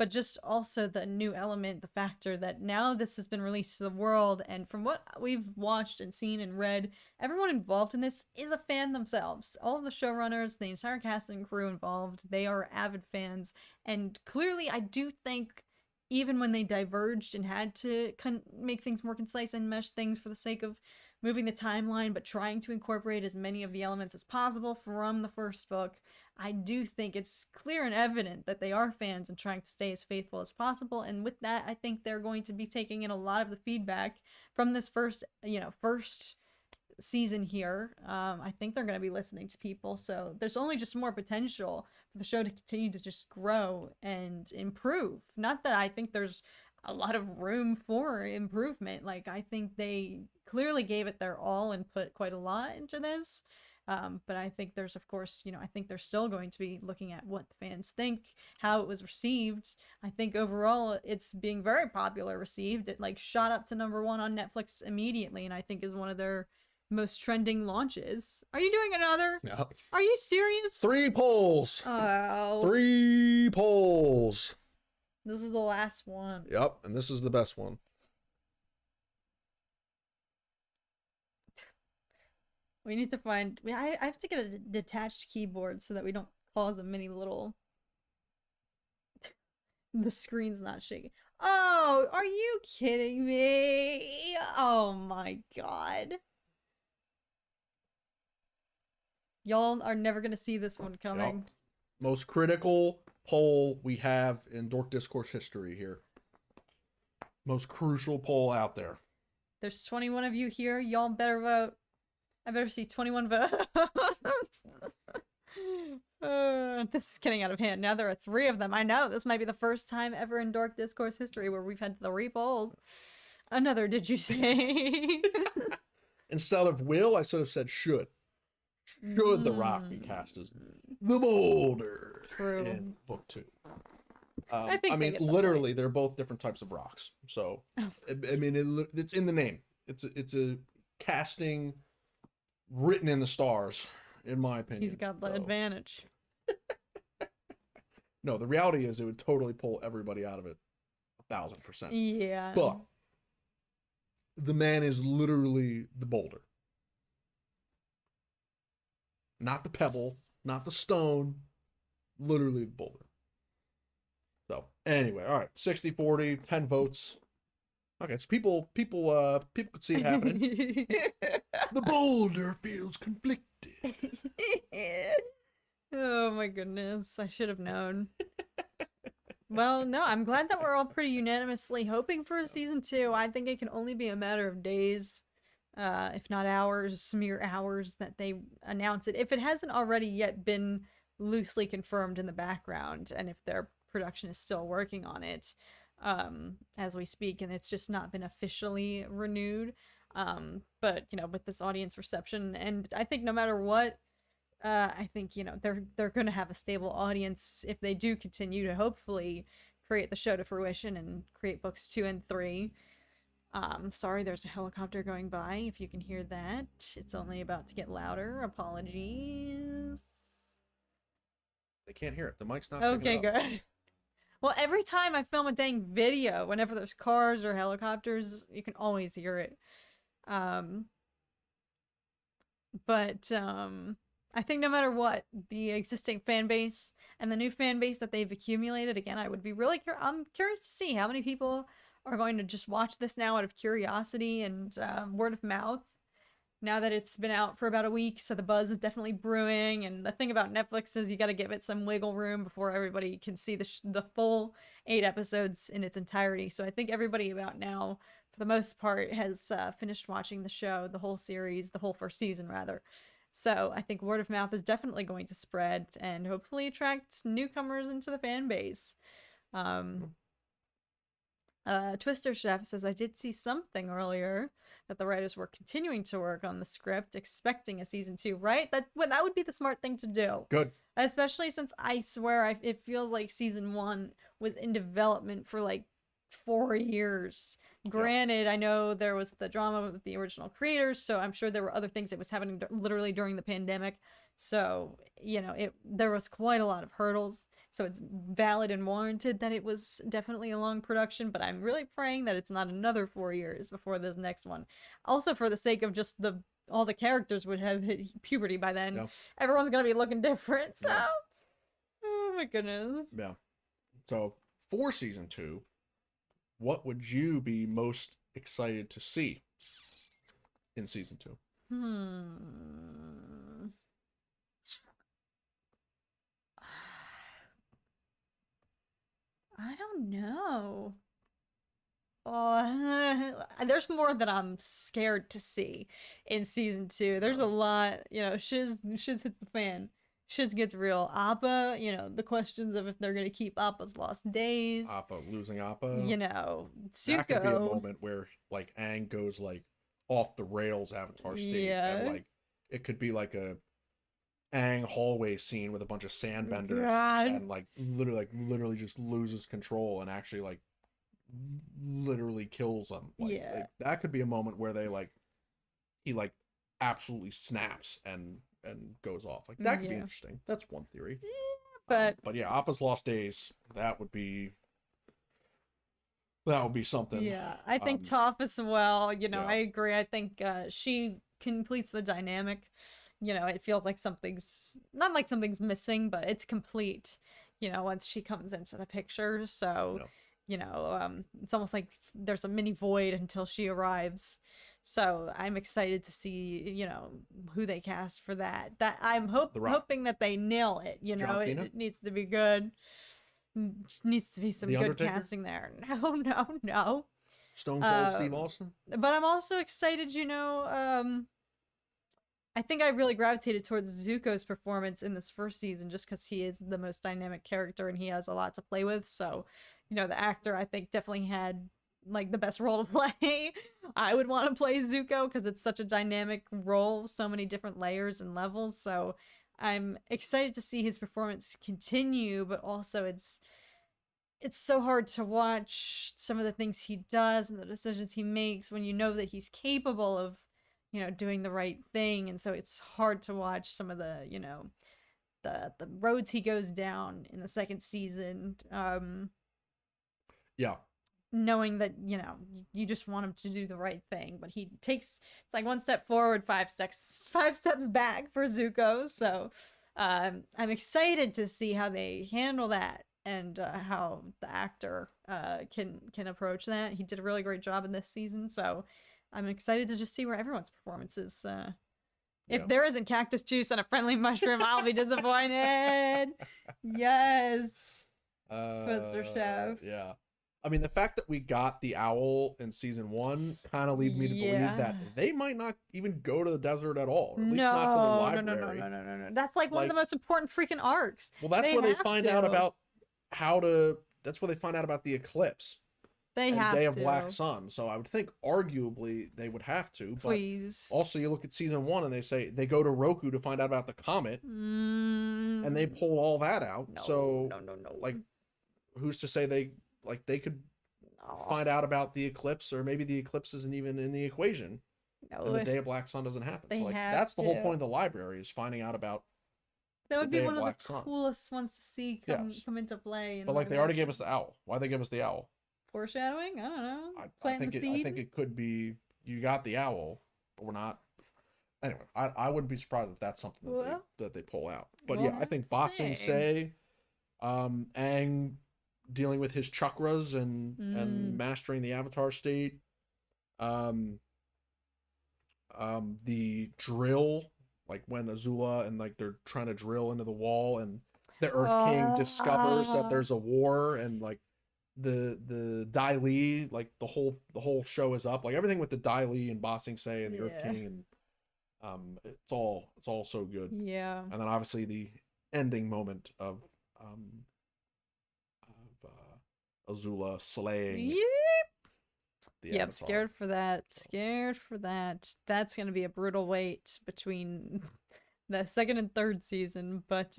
but just also the new element, the factor that now this has been released to the world, and from what we've watched and seen and read, everyone involved in this is a fan themselves. All of the showrunners, the entire cast and crew involved, they are avid fans, and clearly I do think even when they diverged and had to make things more concise and mesh things for the sake of moving the timeline, but trying to incorporate as many of the elements as possible from the first book, I do think it's clear and evident that they are fans and trying to stay as faithful as possible. And with that, I think they're going to be taking in a lot of the feedback from this first season here. I think they're going to be listening to people, so there's only just more potential for the show to continue to just grow and improve. Not that I think there's a lot of room for improvement. Like, I think they clearly gave it their all and put quite a lot into this. But I think there's, of course, I think they're still going to be looking at what the fans think, how it was received. I think overall it's being very popular received. It like shot up to #1 on Netflix immediately, and I think is one of their most trending launches. Are you doing another? No. Are you serious? 3 polls. Oh. 3 polls. This is the last one. Yep, and this is the best one. We need to find... I have to get a detached keyboard so that we don't cause a mini little... The screen's not shaking. Oh, are you kidding me? Oh my god. Y'all are never gonna see this one coming. Yep. Most critical poll we have in Dork Discourse history here. Most crucial poll out there. There's 21 of you here. Y'all better vote. I better see 21 votes. This is getting out of hand. Now there are 3 of them. I know. This might be the first time ever in Dork Discourse history where we've had 3 polls. Another, did you say? Instead of will, I should have said should. Should The Rock be cast as the Boulder in book 2? I mean, literally, they're both different types of rocks. So, I mean, it's in the name. It's a casting written in the stars, in my opinion. He's got the advantage. No, the reality is it would totally pull everybody out of it 1,000%. Yeah. But the man is literally the boulder. Not the pebble, not the stone, literally the boulder. So, anyway, all right, 60-40, 10 votes. Okay, so people could see it happening. The boulder feels conflicted. Oh my goodness, I should have known. Well, no, I'm glad that we're all pretty unanimously hoping for a season 2. I think it can only be a matter of days, if not hours, mere hours, that they announce it. If it hasn't already yet been loosely confirmed in the background, and if their production is still working on it as we speak, and it's just not been officially renewed. But, with this audience reception, and I think no matter what, I think, they're going to have a stable audience if they do continue to hopefully create the show to fruition and create books 2 and 3. Sorry, there's a helicopter going by. If you can hear that, it's only about to get louder. Apologies. They can't hear it. The mic's not picking it up. Okay, good. Well, every time I film a dang video, whenever there's cars or helicopters, you can always hear it. But I think no matter what, the existing fan base and the new fan base that they've accumulated, again, I would be really I'm curious to see how many people are going to just watch this now out of curiosity and word of mouth. Now that it's been out for about a week, so the buzz is definitely brewing. And the thing about Netflix is you got to give it some wiggle room before everybody can see the full 8 episodes in its entirety. So I think everybody about now, for the most part, has finished watching the show, the whole series, the whole first season, rather. So I think word of mouth is definitely going to spread and hopefully attract newcomers into the fan base. Twister Chef says, I did see something earlier that the writers were continuing to work on the script, expecting a season 2, right? That would be the smart thing to do. Good. Especially since I swear it feels like season 1 was in development for like 4 years. Granted, I know there was the drama with the original creators, so I'm sure there were other things that was happening literally during the pandemic. So, there was quite a lot of hurdles So it's valid and warranted that it was definitely a long production, but I'm really praying that it's not another 4 years before this next one. Also, for the sake of just all the characters would have hit puberty by then. Yeah. Everyone's gonna be looking different, so... Yeah. Oh my goodness. Yeah. So, for season 2, what would you be most excited to see in season 2? I don't know. There's more that I'm scared to see in season 2. There's a lot, Shiz hits the fan. Shiz gets real. Appa, the questions of if they're gonna keep Appa's lost days. Appa losing Appa. Zuko. That could be a moment where like Aang goes like off the rails Avatar state. Yeah. And like it could be like a Aang hallway scene with a bunch of sandbenders and like literally just loses control and actually like literally kills them. Like that could be a moment where he absolutely snaps and goes off. Like that could be interesting. That's one theory. Yeah, but yeah, Appa's lost days, that would be something. Yeah, I think Toph as well. I agree. I think she completes the dynamic. It feels like something's not like something's missing, but it's complete. Once she comes into the picture. So, it's almost like there's a mini void until she arrives. So I'm excited to see, who they cast for that. That I'm hoping that they nail it. It needs to be good. Needs to be some good casting there. No. Stone Cold Steve Austin. But I'm also excited, I think I really gravitated towards Zuko's performance in this first season just because he is the most dynamic character and he has a lot to play with. So, the actor I think definitely had like the best role to play. I would want to play Zuko because it's such a dynamic role, so many different layers and levels. So I'm excited to see his performance continue, but also it's so hard to watch some of the things he does and the decisions he makes when you know that he's capable of doing the right thing. And so it's hard to watch some of the, the roads he goes down in the second season. Yeah. Knowing that, you just want him to do the right thing, but it's like one step forward, 5 steps back for Zuko. So I'm excited to see how they handle that and how the actor can approach that. He did a really great job in this season. So I'm excited to just see where everyone's performance is. If there isn't cactus juice and a friendly mushroom, I'll be disappointed. Yes. Twister Chef. Yeah. I mean, the fact that we got the owl in season 1 kind of leads me to believe that they might not even go to the desert at all. Or at least not to the library. No. That's like one of the most important freaking arcs. Well, that's where they find out about that's where they find out about the eclipse. They have Day of Black Sun. So I would think arguably they would have to. Please. But also you look at season 1 and they say they go to Roku to find out about the comet. And they pull all that out. No. Like, who's to say they could find out about the eclipse, or maybe the eclipse isn't even in the equation. And the Day of Black Sun doesn't happen. So that's the whole point of the library, is finding out about that would be one of the coolest ones to see come into play. But they already gave us the owl. Why'd they give us the owl? Foreshadowing? I don't know. I think it could be you got the owl, but we're not. Anyway, I wouldn't be surprised if that's something that they pull out. But I think Ba Sing Se, Aang dealing with his chakras and mastering the Avatar state, the drill, like when Azula and they're trying to drill into the wall and the Earth King discovers that there's a war, and the Dai Li, the whole show is up, everything with the Dai Li and Ba Sing Se and the Earth King, and it's all so good. Yeah. And then obviously the ending moment of Azula slaying. Yep, scared for that. That's gonna be a brutal wait between the second and third season, but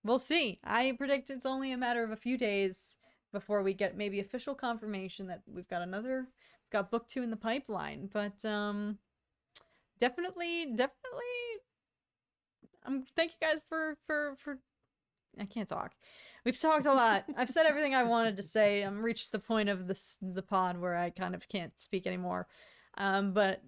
we'll see. I predict it's only a matter of a few days before we get maybe official confirmation that we've got book 2 in the pipeline. But definitely thank you guys for I can't talk. We've talked a lot. I've said everything I wanted to say. I'm reached the point of the pod where I kind of can't speak anymore. But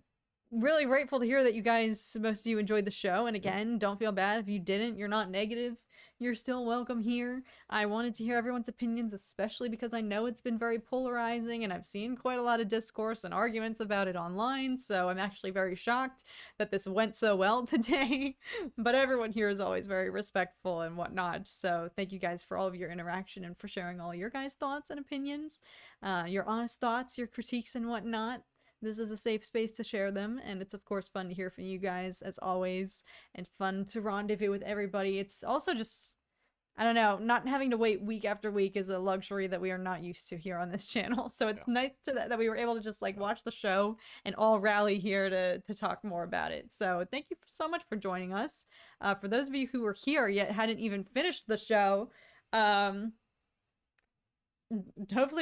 really grateful to hear that you guys, most of you, enjoyed the show. And again, don't feel bad if you didn't. You're not negative. You're still welcome here. I wanted to hear everyone's opinions, especially because I know it's been very polarizing and I've seen quite a lot of discourse and arguments about it online. So I'm actually very shocked that this went so well today. But everyone here is always very respectful and whatnot. So thank you guys for all of your interaction and for sharing all your guys' thoughts and opinions, your honest thoughts, your critiques and whatnot. This is a safe space to share them, and it's of course fun to hear from you guys as always, and fun to rendezvous with everybody. It's also just, I don't know, not having to wait week after week is a luxury that we are not used to here on this channel. So it's nice that we were able to just like watch the show and all rally here to talk more about it. So thank you so much for joining us. For those of you who were here yet hadn't even finished the show, hopefully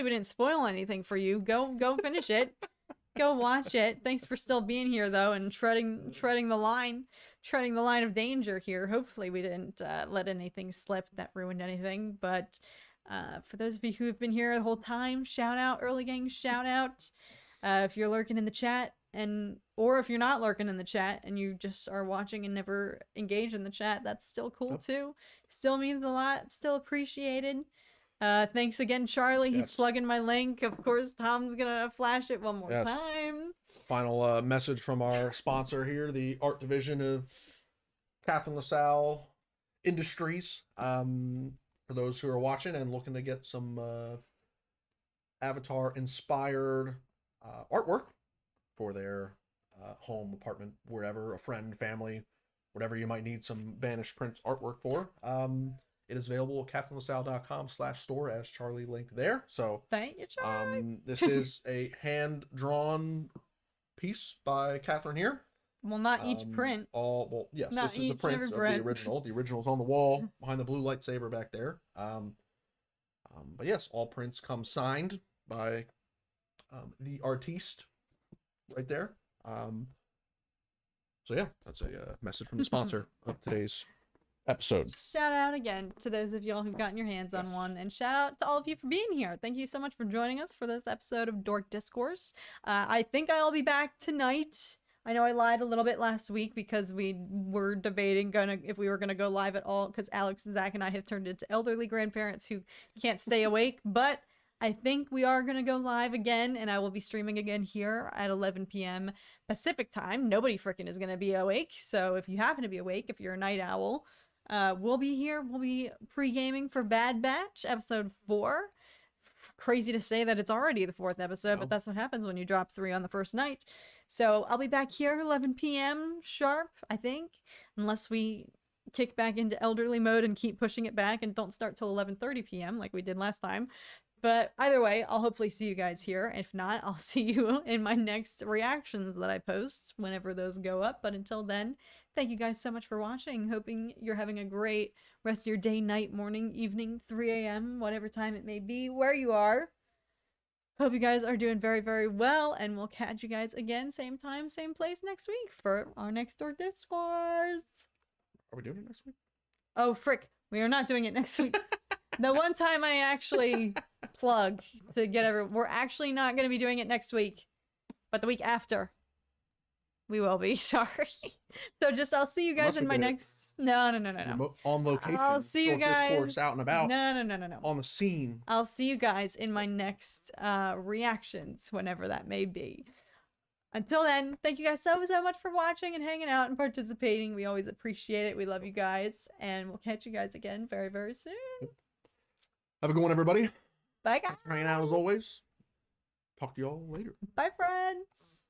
we didn't spoil anything for you. Go finish it. Go watch it. Thanks for still being here though and treading the line of danger here. Hopefully we didn't let anything slip that ruined anything. But for those of you who have been here the whole time, shout out, early gang, shout out. If you're lurking in the chat or if you're not lurking in the chat and you just are watching and never engage in the chat, that's still cool too. Still means a lot. Still appreciated. Thanks again, Charlie. He's plugging my link. Of course, Tom's gonna flash it one more time. Final message from our sponsor here, the art division of Catherine LaSalle Industries. For those who are watching and looking to get some Avatar-inspired artwork for their home, apartment, wherever, a friend, family, whatever you might need some Banished Prince artwork for. It is available at catherineLaSalle.com/store as Charlie linked there. So thank you, Charlie. This is a hand-drawn piece by Catherine here. Well, not each print. Yes, this is a print of the original. The original's on the wall behind the blue lightsaber back there. But yes, all prints come signed by the artiste right there. So yeah, that's a message from the sponsor of today's episode. Shout out again to those of y'all who've gotten your hands on one, and shout out to all of you for being here. Thank you so much for joining us for this episode of Dork Discourse. I think I'll be back tonight. I know I lied a little bit last week because we were debating if we were gonna go live at all, because Alex, Zach, and I have turned into elderly grandparents who can't stay awake, but I think we are going to go live again, and I will be streaming again here at 11 p.m. Pacific time. Nobody freaking is going to be awake, so if you happen to be awake, if you're a night owl, we'll be here. We'll be pre-gaming for Bad Batch, episode 4. Crazy to say that it's already the 4th episode, but that's what happens when you drop 3 on the first night. So I'll be back here 11 p.m. sharp, I think, unless we kick back into elderly mode and keep pushing it back and don't start till 11:30 p.m. like we did last time. But either way, I'll hopefully see you guys here. If not, I'll see you in my next reactions that I post whenever those go up. But until then, thank you guys so much for watching. Hoping you're having a great rest of your day, night, morning, evening, 3 a.m., whatever time it may be, where you are. Hope you guys are doing very, very well. And we'll catch you guys again, same time, same place next week for our next Dork Discourse. Are we doing it next week? Oh, frick. We are not doing it next week. The one time I actually plug to get everyone, we're actually not going to be doing it next week, but the week after we will be. Sorry. So I'll see you guys in my next. No. On location. I'll see you guys. Discourse out and about. No. On the scene. I'll see you guys in my next reactions, whenever that may be. Until then, thank you guys so much for watching and hanging out and participating. We always appreciate it. We love you guys, and we'll catch you guys again very, very soon. Have a good one, everybody. Bye, guys. Hanging out as always. Talk to y'all later. Bye, friends.